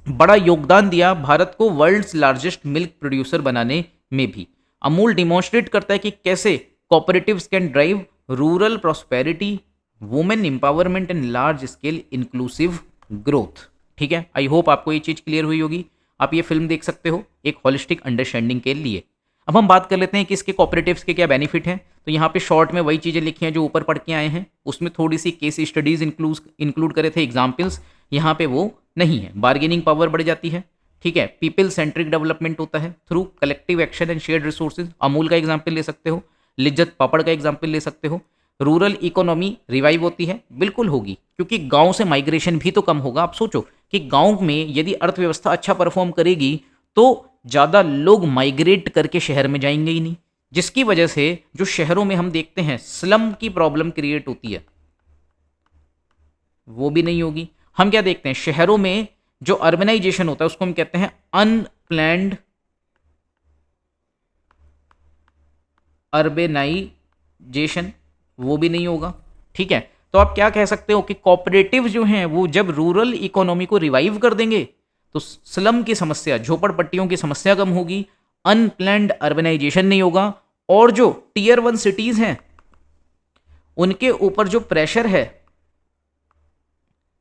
बड़ा योगदान दिया भारत को वर्ल्ड्स लार्जेस्ट मिल्क प्रोड्यूसर बनाने में भी। अमूल डिमॉन्स्ट्रेट करता है कि कैसे cooperatives can drive rural prosperity, women empowerment and large scale inclusive growth. ठीक है, आई होप आपको ये चीज़ क्लियर हुई होगी। आप ये फिल्म देख सकते हो एक होलिस्टिक अंडरस्टैंडिंग के लिए। अब हम बात कर लेते हैं कि इसके कॉपरेटिव्स के क्या बेनिफिट हैं। तो यहाँ पे शॉर्ट में वही चीज़ें लिखी हैं जो ऊपर पढ़ के आए हैं, उसमें थोड़ी सी केस स्टडीज इंक्लूड करे थे, एग्जाम्पल्स, यहाँ पे वो नहीं है। बार्गेनिंग पावर बढ़ जाती है। ठीक है, पीपल सेंट्रिक डेवलपमेंट होता है through collective action and shared resources. Amul का एग्जाम्पल ले सकते हो, लिज्जत पापड़ का एग्जाम्पल ले सकते हो। रूरल इकोनॉमी रिवाइव होती है, बिल्कुल होगी, क्योंकि गांव से माइग्रेशन भी तो कम होगा। आप सोचो कि गांव में यदि अर्थव्यवस्था अच्छा परफॉर्म करेगी तो ज़्यादा लोग माइग्रेट करके शहर में जाएंगे ही नहीं, जिसकी वजह से जो शहरों में हम देखते हैं स्लम की प्रॉब्लम क्रिएट होती है, वो भी नहीं होगी। हम क्या देखते हैं, शहरों में जो अर्बनाइजेशन होता है उसको हम कहते हैं अनप्लैंड अर्बेनाइजेशन, वो भी नहीं होगा। ठीक है, तो आप क्या कह सकते हो कि कॉपरेटिव जो हैं वो जब रूरल इकोनॉमी को रिवाइव कर देंगे तो स्लम की समस्या, झोपड़पट्टियों की समस्या कम होगी, अनप्लैंड अर्बनाइजेशन नहीं होगा, और जो टीयर 1 सिटीज हैं उनके ऊपर जो प्रेशर है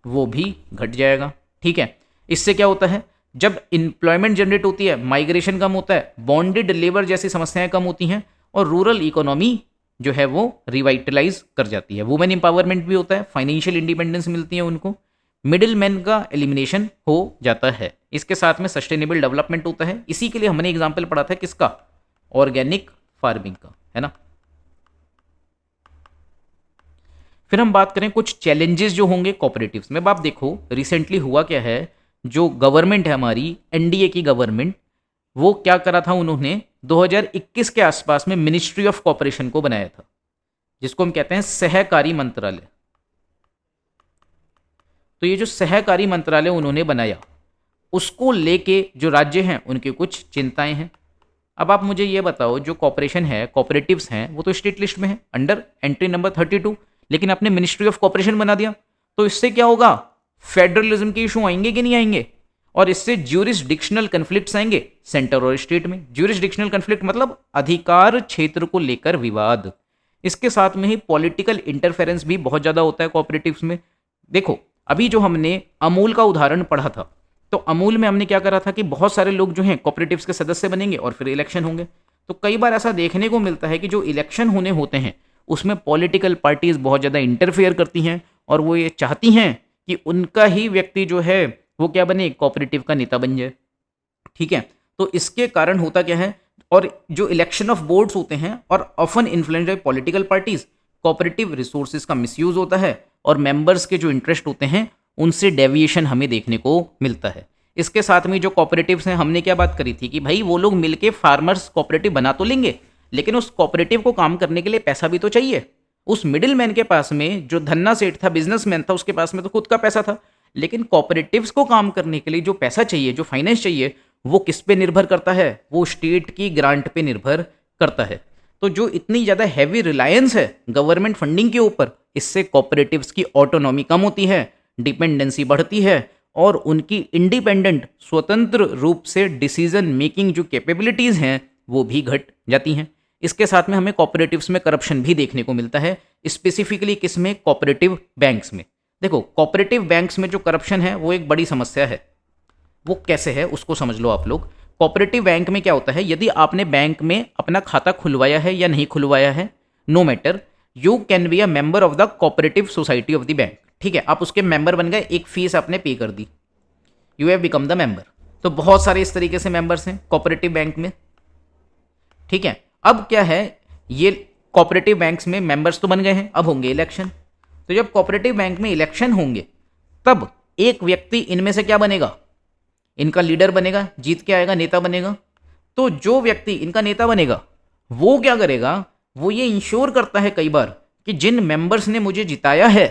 वो भी घट जाएगा। ठीक है, इससे क्या होता है, जब इंप्लॉयमेंट जनरेट होती है, माइग्रेशन कम होता है, बॉन्डेड लेबर जैसी समस्याएं कम होती हैं, और रूरल इकोनॉमी जो है वो रिवाइटलाइज कर जाती है। वुमेन एम्पावरमेंट भी होता है, फाइनेंशियल इंडिपेंडेंस मिलती है उनको, मिडिल मैन का एलिमिनेशन हो जाता है, इसके साथ में सस्टेनेबल डेवलपमेंट होता है। इसी के लिए हमने एग्जाम्पल पढ़ा था किसका, ऑर्गेनिक फार्मिंग का, है ना। फिर हम बात करें कुछ चैलेंजेस जो होंगे कॉपरेटिव्स में। अब आप देखो रिसेंटली हुआ क्या है, जो गवर्नमेंट है हमारी एनडीए की गवर्नमेंट, वो क्या करा था, उन्होंने 2021 के आसपास में मिनिस्ट्री ऑफ कॉपरेशन को बनाया था, जिसको हम कहते हैं सहकारी मंत्रालय। तो ये जो सहकारी मंत्रालय उन्होंने बनाया, उसको लेके जो राज्य हैं उनकी कुछ चिंताएं हैं। अब आप मुझे ये बताओ, जो कॉपरेशन है, कॉपरेटिव्स हैं, वो तो स्टेट लिस्ट में है अंडर एंट्री नंबर 32, लेकिन आपने मिनिस्ट्री ऑफ कॉपरेशन बना दिया, तो इससे क्या होगा, फेडरलिज्म के इशू आएंगे कि नहीं आएंगे, और इससे ज्यूरिसडिक्शनल कन्फ्लिक्ट्स आएंगे सेंटर और स्टेट में। ज्यूरिसडिक्शनल कन्फ्लिक्ट मतलब अधिकार क्षेत्र को लेकर विवाद। इसके साथ में ही पॉलिटिकल इंटरफेरेंस भी बहुत ज़्यादा होता है कॉपरेटिव्स में। देखो अभी जो हमने अमूल का उदाहरण पढ़ा था, तो अमूल में हमने क्या करा था कि बहुत सारे लोग जो हैं कॉपरेटिव्स के सदस्य बनेंगे और फिर इलेक्शन होंगे। तो कई बार ऐसा देखने को मिलता है कि जो इलेक्शन होने होते हैं उसमें पॉलिटिकल पार्टीज बहुत ज़्यादा इंटरफेयर करती हैं, और वो ये चाहती हैं कि उनका ही व्यक्ति जो है वो क्या बने, कोऑपरेटिव का नेता बन जाए। ठीक है, तो इसके कारण होता क्या है, और जो इलेक्शन ऑफ बोर्ड्स होते हैं और often influenced by political parties, cooperative resources का मिसयूज होता है, और मेंबर्स के जो इंटरेस्ट होते हैं उनसे डेविएशन हमें देखने को मिलता है। इसके साथ में जो कॉपरेटिव्स हैं, हमने क्या बात करी थी कि भाई वो लोग मिलके फार्मर्स कोऑपरेटिव बना तो लेंगे, लेकिन उस कोऑपरेटिव को काम करने के लिए पैसा भी तो चाहिए। उस मिडिल मैन के पास में, जो धन्ना सेठ था, बिजनेसमैन था, उसके पास में तो खुद का पैसा था, लेकिन कॉपरेटिव्स को काम करने के लिए जो पैसा चाहिए, जो फाइनेंस चाहिए, वो किस पे निर्भर करता है, वो स्टेट की ग्रांट पे निर्भर करता है। तो जो इतनी ज़्यादा हैवी रिलायंस है गवर्नमेंट फंडिंग के ऊपर, इससे कॉपरेटिव्स की ऑटोनॉमी कम होती है, डिपेंडेंसी बढ़ती है, और उनकी इंडिपेंडेंट स्वतंत्र रूप से डिसीजन मेकिंग जो कैपेबिलिटीज़ हैं वो भी घट जाती हैं। इसके साथ में हमें कॉपरेटिव्स में करप्शन भी देखने को मिलता है, स्पेसिफिकली किसमें, कॉपरेटिव बैंक्स में। देखो कॉपरेटिव बैंक्स में जो करप्शन है वो एक बड़ी समस्या है। वो कैसे है उसको समझ लो आप लोग। कॉपरेटिव बैंक में क्या होता है, यदि आपने बैंक में अपना खाता खुलवाया है या नहीं खुलवाया है, no matter, you can be a member of the cooperative society of the bank. ठीक है, आप उसके मेंबर बन गए, एक फीस आपने पे कर दी, you have become the member. तो बहुत सारे इस तरीके से मेंबर्स हैं कोऑपरेटिव बैंक में। ठीक है, अब क्या है, ये कोऑपरेटिव बैंक्स में मेंबर्स तो बन गए हैं, अब होंगे इलेक्शन। तो जब कोऑपरेटिव बैंक में इलेक्शन होंगे तब एक व्यक्ति इनमें से क्या बनेगा, इनका लीडर बनेगा, जीत के आएगा, नेता बनेगा। तो जो व्यक्ति इनका नेता बनेगा वो क्या करेगा, वो ये इंश्योर करता है कई बार कि जिन मेंबर्स ने मुझे जिताया है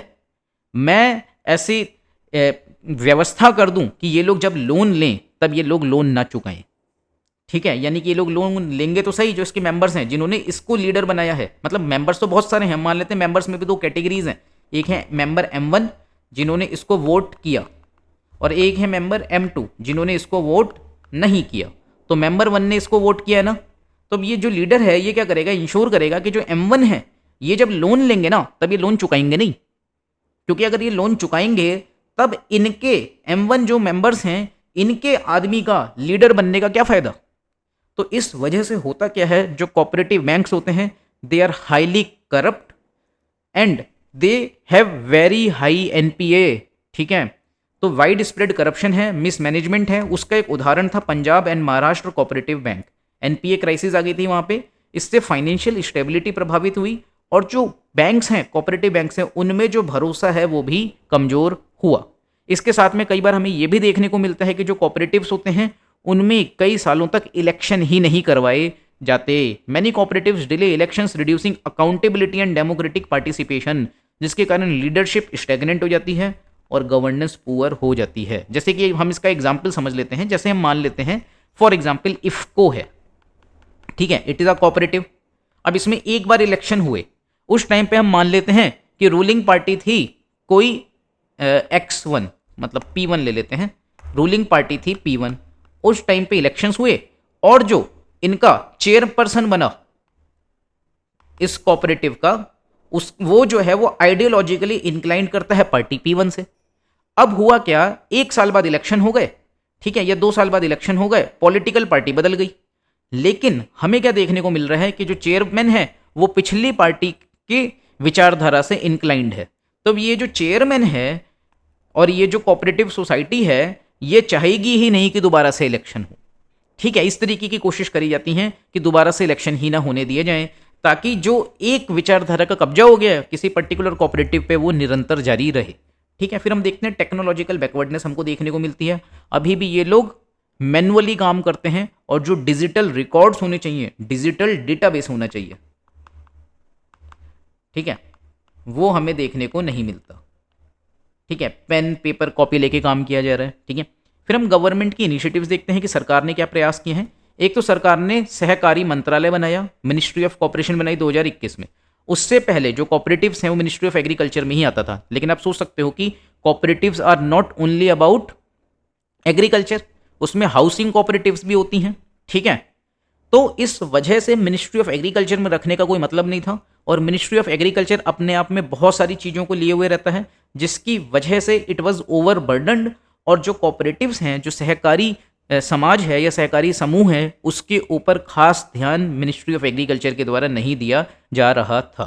मैं ऐसी व्यवस्था कर दूं कि ये लोग जब लोन लें तब ये लोग लोन ना चुकाएं। ठीक है, यानी कि ये लोग लोन लेंगे तो सही, जो इसके मेंबर्स हैं जिन्होंने इसको लीडर बनाया है। मतलब मेंबर्स तो बहुत सारे हैं, मान लेते हैं मेंबर्स में भी दो कैटेगरीज हैं, एक है मेंबर M1 जिन्होंने इसको वोट किया, और एक है मेंबर M2 जिन्होंने इसको वोट नहीं किया। तो मेंबर 1 ने इसको वोट किया है ना, तो ये जो लीडर है ये क्या करेगा, इंश्योर करेगा कि जो M1 है ये जब लोन लेंगे ना तब ये लोन चुकाएंगे नहीं, क्योंकि अगर ये लोन चुकाएंगे तब इनके M1 जो मेंबर्स हैं इनके आदमी का लीडर बनने का क्या फायदा। तो इस वजह से होता क्या है, जो कोऑपरेटिव बैंक्स होते हैं they are highly corrupt and they have very high NPA। ठीक है, तो वाइड स्प्रेड करप्शन है, मिसमैनेजमेंट है। उसका एक उदाहरण था Punjab and Maharashtra cooperative bank, NPA crisis आ गई थी वहां पे, इससे फाइनेंशियल स्टेबिलिटी प्रभावित हुई और जो बैंक्स हैं कोऑपरेटिव बैंक्स हैं उनमें जो भरोसा है वो भी कमजोर हुआ। इसके साथ में कई बार हमें ये भी देखने को मिलता है कि जो कोऑपरेटिव्स होते हैं उनमें कई सालों तक इलेक्शन ही नहीं करवाए जाते। Many cooperatives delay elections reducing accountability and democratic participation, जिसके कारण लीडरशिप स्टैग्नेंट हो जाती है और गवर्नेंस पुअर हो जाती है। जैसे कि हम इसका एग्जाम्पल समझ लेते हैं, जैसे हम मान लेते हैं फॉर एग्जाम्पल इफ्को है, ठीक है, इट इज अ कोऑपरेटिव। अब इसमें एक बार इलेक्शन हुए, उस टाइम पे हम मान लेते हैं कि रूलिंग पार्टी थी कोई X1, मतलब P1 ले लेते हैं, रूलिंग पार्टी थी P1। उस टाइम पे इलेक्शंस हुए और जो इनका चेयरपर्सन बना इस कोऑपरेटिव का, उस वो जो है वो आइडियोलॉजिकली इंक्लाइन करता है पार्टी P1 से। अब हुआ क्या, 1 साल बाद इलेक्शन हो गए, ठीक है, या 2 साल बाद इलेक्शन हो गए, पॉलिटिकल पार्टी बदल गई, लेकिन हमें क्या देखने को मिल रहा है कि जो चेयरमैन है वो पिछली पार्टी की विचारधारा से इंक्लाइंड है। तो ये जो चेयरमैन है और ये जो कोऑपरेटिव सोसाइटी है ये चाहेगी ही नहीं कि दोबारा से इलेक्शन हो। ठीक है, इस तरीके की कोशिश करी जाती है कि दोबारा से इलेक्शन ही ना होने दिए जाएं, ताकि जो एक विचारधारा का कब्जा हो गया किसी पर्टिकुलर कोऑपरेटिव पे वो निरंतर जारी रहे। ठीक है, फिर हम देखते हैं टेक्नोलॉजिकल बैकवर्डनेस हमको देखने को मिलती है। अभी भी ये लोग मैनुअली काम करते हैं और जो डिजिटल रिकॉर्ड्स होने चाहिए, डिजिटल डेटाबेस होना चाहिए, ठीक है, वो हमें देखने को नहीं मिलता। ठीक है, पेन पेपर कॉपी लेके काम किया जा रहा है। ठीक है, फिर हम गवर्नमेंट की इनिशिएटिव्स देखते हैं कि सरकार ने क्या प्रयास किए हैं। एक तो सरकार ने सहकारी मंत्रालय बनाया, मिनिस्ट्री ऑफ कॉपरेशन बनाई 2021 में। उससे पहले जो कॉपरेटिव्स हैं वो मिनिस्ट्री ऑफ एग्रीकल्चर में ही आता था। लेकिन आप सोच सकते हो कि cooperatives are not only about agriculture, उसमें हाउसिंग कॉपरेटिव्स भी होती हैं। ठीक है, तो इस वजह से मिनिस्ट्री ऑफ एग्रीकल्चर में रखने का कोई मतलब नहीं था, और मिनिस्ट्री ऑफ एग्रीकल्चर अपने आप में बहुत सारी चीज़ों को लिए हुए रहता है, जिसकी वजह से इट वाज ओवरबर्डन्ड। और जो कॉपरेटिव्स हैं, जो सहकारी समाज है या सहकारी समूह है, उसके ऊपर खास ध्यान मिनिस्ट्री ऑफ एग्रीकल्चर के द्वारा नहीं दिया जा रहा था।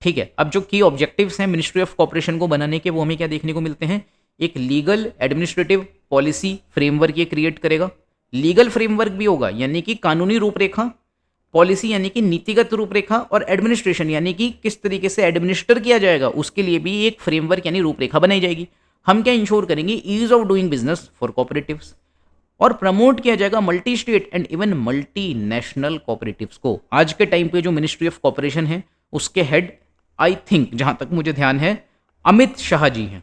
ठीक है, अब जो की ऑब्जेक्टिव्स हैं मिनिस्ट्री ऑफ कॉपरेशन को बनाने के, वो हमें क्या देखने को मिलते हैं। एक लीगल एडमिनिस्ट्रेटिव पॉलिसी फ्रेमवर्क ये क्रिएट करेगा। लीगल फ्रेमवर्क भी होगा, यानी कि कानूनी रूपरेखा, पॉलिसी यानी कि नीतिगत रूपरेखा, और एडमिनिस्ट्रेशन यानी कि किस तरीके से एडमिनिस्टर किया जाएगा, उसके लिए भी एक फ्रेमवर्क यानी रूपरेखा बनाई जाएगी। हम क्या इंश्योर करेंगे, ease of doing business for cooperatives, और प्रमोट किया जाएगा multi state and even multi national cooperatives को। आज के टाइम पे जो मिनिस्ट्री ऑफ कॉपरेशन है उसके हेड, आई थिंक जहां तक मुझे ध्यान है, अमित शाह जी हैं,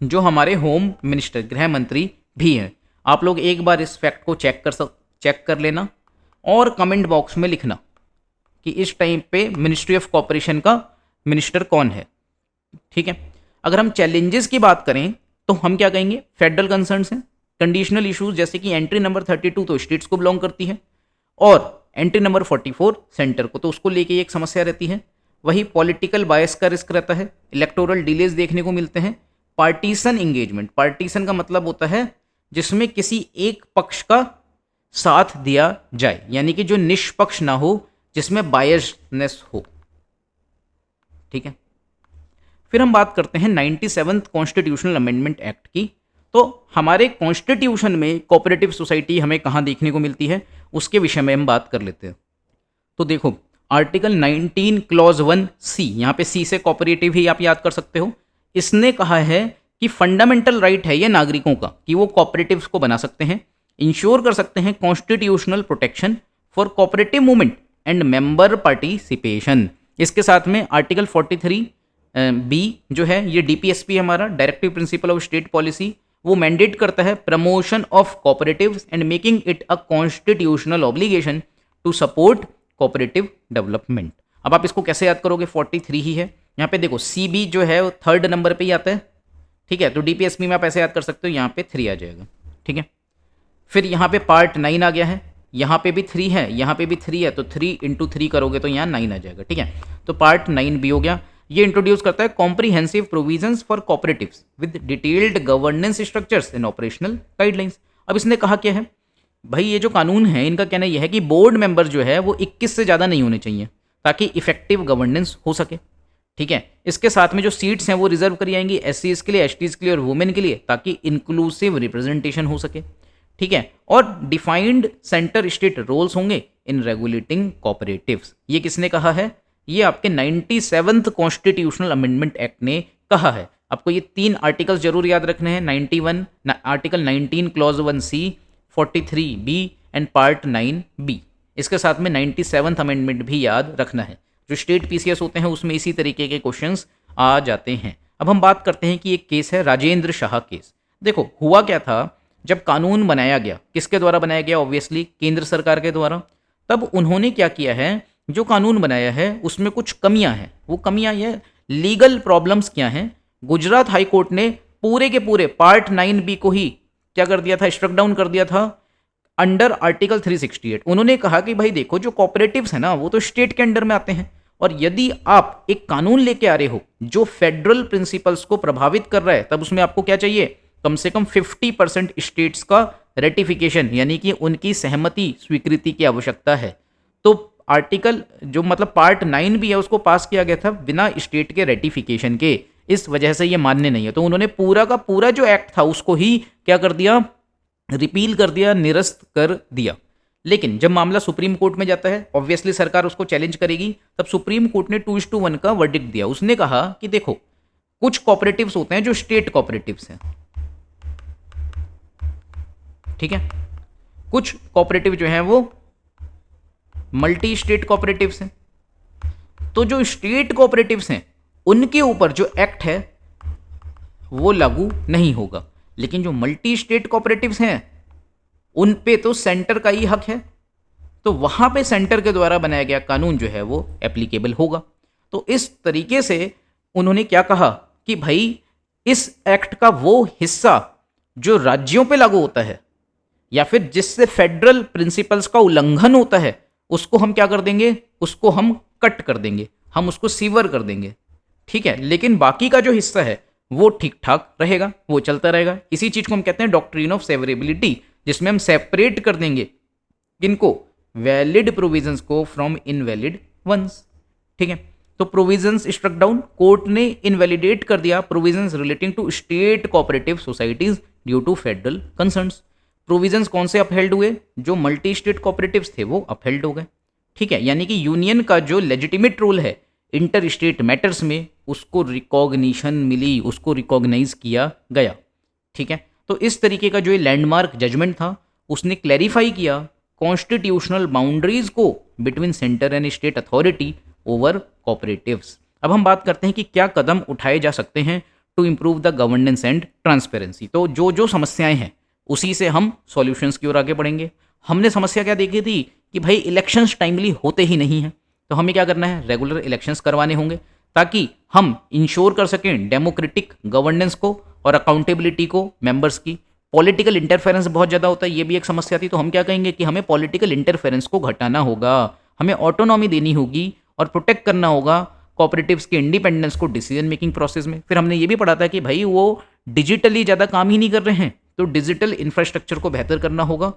जो हमारे होम मिनिस्टर, गृह मंत्री भी हैं। आप लोग एक बार इस फैक्ट को चेक कर लेना और कमेंट बॉक्स में लिखना कि इस टाइम पे मिनिस्ट्री ऑफ कॉपरेशन का मिनिस्टर कौन है। ठीक है, अगर हम चैलेंजेस की बात करें तो हम क्या कहेंगे, फेडरल कंसर्न्स हैं, कंडीशनल इश्यूज जैसे कि एंट्री नंबर 32 तो स्टेट्स को बिलोंग करती है, और एंट्री नंबर 44 सेंटर को, तो उसको लेके एक समस्या रहती है। वही पॉलिटिकल बायस का रिस्क रहता है, इलेक्टोरल डिलेज देखने को मिलते हैं, पार्टीसन इंगेजमेंट, पार्टीसन का मतलब होता है जिसमें किसी एक पक्ष का साथ दिया जाए, यानी कि जो निष्पक्ष ना हो, जिसमें बायसनेस हो। ठीक है। फिर हम बात करते हैं 97th कॉन्स्टिट्यूशनल अमेंडमेंट एक्ट की। तो हमारे कॉन्स्टिट्यूशन में कोऑपरेटिव सोसाइटी हमें कहाँ देखने को मिलती है, उसके विषय में हम बात कर लेते हैं। तो देखो, आर्टिकल 19 क्लॉज 1 सी, यहाँ पे सी से कोऑपरेटिव ही आप याद कर सकते हो। इसने कहा है कि फंडामेंटल राइट है ये नागरिकों का कि वो कोऑपरेटिव्स को बना सकते हैं, इंश्योर कर सकते हैं constitutional protection for cooperative movement and member participation. इसके साथ में आर्टिकल 43 बी जो है ये डीपीएसपी हमारा directive principle of state policy, वो मैंडेट करता है promotion of cooperatives and making it a constitutional obligation to support cooperative development. अब आप इसको कैसे याद करोगे, 43 ही है। यहाँ पे देखो सीबी जो है वो 3rd नंबर पे ही आता है, ठीक है। तो डीपीएसपी में आप ऐसे याद कर सकते हो, यहाँ पे 3 आ जाएगा, ठीक है। फिर यहाँ पे पार्ट 9 आ गया है, यहाँ पे भी 3 है, यहाँ पे भी 3 है, तो 3 × 3 करोगे तो यहाँ 9 आ जाएगा, ठीक है। तो पार्ट 9 भी हो गया। ये इंट्रोड्यूस करता है comprehensive provisions for cooperatives with detailed governance structures and operational guidelines. अब इसने कहा क्या है भाई, ये जो कानून है इनका कहना यह है कि बोर्ड मेंबर जो है वो 21 से ज़्यादा नहीं होने चाहिए ताकि इफेक्टिव गवर्नेंस हो सके, ठीक है। इसके साथ में जो सीट्स हैं वो रिजर्व करी जाएंगी एससीज के लिए, एसटीज के लिए और वुमेन के लिए, ताकि इंक्लूसिव रिप्रेजेंटेशन हो सके, ठीक है। और डिफाइंड सेंटर स्टेट रोल्स होंगे इन रेगुलेटिंग कोऑपरेटिव्स। ये किसने कहा है, ये आपके 97th कॉन्स्टिट्यूशनल अमेंडमेंट एक्ट ने कहा है। आपको ये 3 आर्टिकल्स जरूर याद रखने हैं, 91 article 19 clause 1 C, 43 B and part 9 B. इसके साथ में 97th अमेंडमेंट भी याद रखना है। जो स्टेट पीसीएस होते हैं उसमें इसी तरीके के क्वेश्चंस आ जाते हैं। अब हम बात करते हैं कि एक केस है राजेंद्र शाह केस। देखो हुआ क्या था, जब कानून बनाया गया, किसके द्वारा बनाया गया, ऑब्वियसली केंद्र सरकार के द्वारा। तब उन्होंने क्या किया है, जो कानून बनाया है उसमें कुछ कमियां हैं। वो कमियां ये लीगल प्रॉब्लम्स क्या हैं, गुजरात हाई कोर्ट ने पूरे के पूरे पार्ट 9 बी को ही क्या कर दिया था, स्ट्रक डाउन कर दिया था अंडर आर्टिकल 368। उन्होंने कहा कि भाई देखो, जो कोऑपरेटिव्स है ना वो तो स्टेट के अंडर में आते हैं, और यदि आप एक कानून लेके आ रहे हो जो फेडरल प्रिंसिपल्स को प्रभावित कर रहा है, तब उसमें आपको क्या चाहिए, कम से कम 50% स्टेट्स का रेटिफिकेशन, यानी कि उनकी सहमति स्वीकृति की आवश्यकता है। तो आर्टिकल जो मतलब पार्ट 9 भी है उसको पास किया गया था बिना स्टेट के रेटिफिकेशन के, इस वजह से ये मान्य नहीं है। तो उन्होंने पूरा का पूरा जो एक्ट था उसको ही क्या कर दिया, रिपील कर दिया, निरस्त कर दिया। लेकिन जब मामला सुप्रीम कोर्ट में जाता है, ऑब्वियसली सरकार उसको चैलेंज करेगी। तब सुप्रीम कोर्ट ने 2:1 का वर्डिक्ट दिया। उसने कहा कि देखो, कुछ कोऑपरेटिव्स होते हैं जो स्टेट कोऑपरेटिव्स हैं, ठीक है, कुछ कोऑपरेटिव जो हैं वो मल्टी स्टेट कोऑपरेटिव्स हैं। तो जो स्टेट कोऑपरेटिव्स हैं उनके ऊपर जो एक्ट है वो लागू नहीं होगा, लेकिन जो मल्टी स्टेट कोऑपरेटिव्स हैं उन पे तो सेंटर का ही हक है, तो वहां पे सेंटर के द्वारा बनाया गया कानून जो है वो एप्लीकेबल होगा। तो इस तरीके से उन्होंने क्या कहा कि भाई इस एक्ट का वो हिस्सा जो राज्यों पे लागू होता है या फिर जिससे फेडरल प्रिंसिपल्स का उल्लंघन होता है, उसको हम क्या कर देंगे, उसको हम कट कर देंगे, हम उसको सीवर कर देंगे, ठीक है। लेकिन बाकी का जो हिस्सा है वो ठीक ठाक रहेगा, वो चलता रहेगा। इसी चीज को हम कहते हैं डॉक्ट्रिन ऑफ सेवरेबिलिटी, जिसमें हम सेपरेट कर देंगे किनको, वैलिड प्रोविजंस को फ्रॉम इनवैलिड वंस, ठीक है। तो प्रोविजंस स्ट्रक डाउन, कोर्ट ने इनवैलिडेट कर दिया provisions relating to state cooperative societies due to federal concerns. Provisions कौन से अपहेल्ड हुए, जो मल्टी स्टेट कोऑपरेटिव्स थे वो अपहेल्ड हो गए, ठीक है। यानी कि यूनियन का जो लेजिटिमेट रोल है इंटर स्टेट मैटर्स में उसको रिकॉग्निशन मिली, उसको रिकॉग्नाइज किया गया, ठीक है। तो इस तरीके का जो ये लैंडमार्क जजमेंट था उसने क्लैरिफाई किया कॉन्स्टिट्यूशनल बाउंड्रीज को between centre and state authority over cooperatives. अब हम बात करते हैं कि क्या कदम उठाए जा सकते हैं to improve the governance and transparency. तो जो जो समस्याएं हैं उसी से हम सॉल्यूशंस की ओर आगे बढ़ेंगे। हमने समस्या क्या देखी थी कि भाई इलेक्शंस टाइमली होते ही नहीं हैं, तो हमें क्या करना है, रेगुलर इलेक्शंस करवाने होंगे ताकि हम इंश्योर कर सकें डेमोक्रेटिक गवर्नेंस को और अकाउंटेबिलिटी को मेंबर्स की। पॉलिटिकल इंटरफेरेंस बहुत ज़्यादा होता है, ये भी एक समस्या थी। तो हम क्या कहेंगे कि हमें पॉलिटिकल इंटरफेरेंस को घटाना होगा, हमें ऑटोनॉमी देनी होगी और प्रोटेक्ट करना होगा कोऑपरेटिव्स के इंडिपेंडेंस को डिसीजन मेकिंग प्रोसेस में। फिर हमने ये भी पढ़ा था कि भाई वो डिजिटली ज़्यादा काम ही नहीं कर रहे हैं, तो डिजिटल इंफ्रास्ट्रक्चर को बेहतर करना होगा,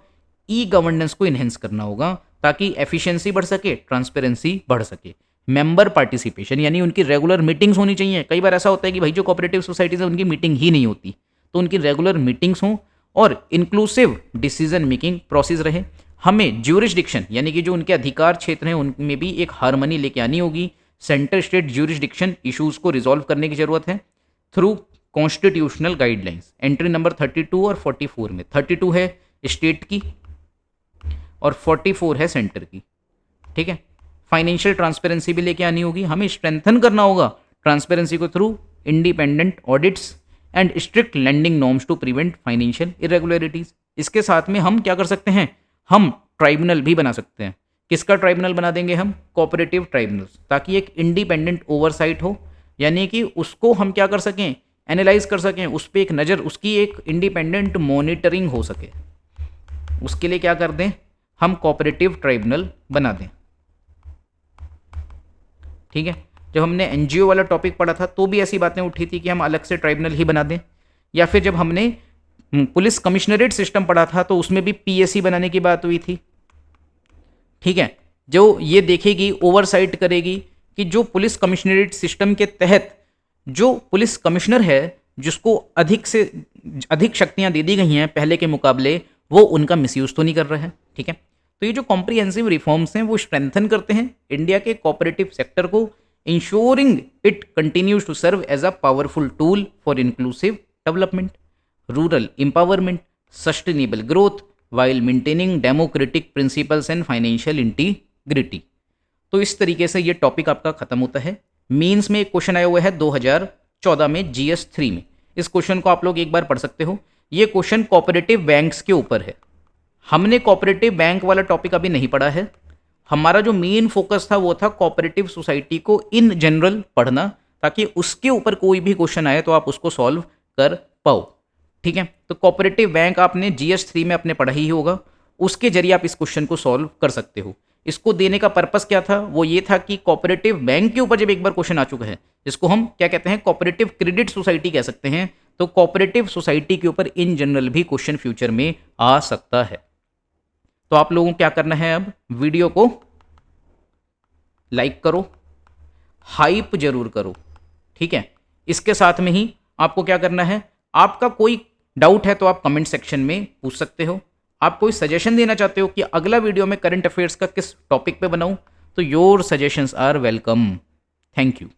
ई गवर्नेंस को इन्हेंस करना होगा ताकि एफिशिएंसी बढ़ सके, ट्रांसपेरेंसी बढ़ सके। मेंबर पार्टिसिपेशन, यानी उनकी रेगुलर मीटिंग्स होनी चाहिए। कई बार ऐसा होता है कि भाई जो कोऑपरेटिव सोसाइटीज है उनकी मीटिंग ही नहीं होती, तो उनकी रेगुलर मीटिंग्स हों और इंक्लूसिव डिसीजन मेकिंग प्रोसेस रहे। हमें ज्यूरिसडिक्शन यानी कि जो उनके अधिकार क्षेत्र हैं उनमें भी एक हार्मनी लेके आनी होगी। सेंटर स्टेट ज्यूरिसडिक्शन इश्यूज को रिजॉल्व करने की जरूरत है through constitutional guidelines. Entry number 32 और 44 में 32 है स्टेट की और 44 है सेंटर की। ठीक है, फाइनेंशियल ट्रांसपेरेंसी भी लेके आनी होगी। हमें स्ट्रेंथन करना होगा ट्रांसपेरेंसी को through independent audits and strict lending norms to prevent financial irregularities. इसके साथ में हम क्या कर सकते हैं, हम ट्राइब्यूनल भी बना सकते हैं। किसका ट्राइब्यूनल बना देंगे हम, कोऑपरेटिव ट्राइब्यूनल्स, ताकि एक इंडिपेंडेंट ओवरसाइट हो, यानी कि उसको हम क्या कर सकें, एनालाइज कर सकें, उस पर एक नज़र, उसकी एक इंडिपेंडेंट मॉनिटरिंग हो सके। उसके लिए क्या कर दें, हम कोऑपरेटिव ट्राइब्यूनल बना दें। ठीक है, जब हमने एनजीओ वाला टॉपिक पढ़ा था तो भी ऐसी बातें उठी थी कि हम अलग से ट्राइब्यूनल ही बना दें, या फिर जब हमने पुलिस कमिश्नरेट सिस्टम पढ़ा था तो उसमें भी पीएससी बनाने की बात हुई थी। ठीक है, जो ये देखेगी, ओवरसाइट करेगी कि जो पुलिस कमिश्नरेट सिस्टम के तहत जो पुलिस कमिश्नर है जिसको अधिक से अधिक शक्तियां दे दी गई हैं पहले के मुकाबले, वो उनका मिसयूज तो नहीं कर रहा है। ठीक है, तो ये जो कॉम्प्रिहेंसिव रिफॉर्म्स हैं वो स्ट्रेंथन करते हैं इंडिया के कोऑपरेटिव सेक्टर को, ensuring it continues to serve as a powerful tool for inclusive development, rural empowerment, sustainable growth while maintaining democratic principles and financial integrity. तो इस तरीके से ये टॉपिक आपका खत्म होता है। मीन्स में एक क्वेश्चन आया हुआ है 2014 में GS 3 में, इस क्वेश्चन को आप लोग एक बार पढ़ सकते हो। ये क्वेश्चन कोऑपरेटिव बैंक्स के ऊपर है। हमने कोऑपरेटिव बैंक वाला टॉपिक अभी नहीं पढ़ा है। हमारा जो मेन फोकस था वो था कोऑपरेटिव सोसाइटी को इन जनरल पढ़ना, ताकि उसके ऊपर कोई भी क्वेश्चन आए तो आप उसको सॉल्व कर पाओ। ठीक है, तो कोऑपरेटिव बैंक आपने GS 3 में अपने पढ़ा ही होगा, उसके जरिए आप इस क्वेश्चन को सॉल्व कर सकते हो। इसको देने का पर्पस क्या था, वो ये था कि कोऑपरेटिव बैंक के ऊपर जब एक बार क्वेश्चन आ चुका है, जिसको हम क्या कहते हैं, कोऑपरेटिव क्रेडिट सोसाइटी कह सकते हैं, तो कोऑपरेटिव सोसाइटी के ऊपर इन जनरल भी क्वेश्चन फ्यूचर में आ सकता है। तो आप लोगों को क्या करना है, अब वीडियो को लाइक करो, हाइप जरूर करो। ठीक है, इसके साथ में ही आपको क्या करना है, आपका कोई डाउट है तो आप कमेंट सेक्शन में पूछ सकते हो। आप कोई सजेशन देना चाहते हो कि अगला वीडियो में करंट अफेयर्स का किस टॉपिक पे बनाऊं, तो your suggestions are welcome. Thank you.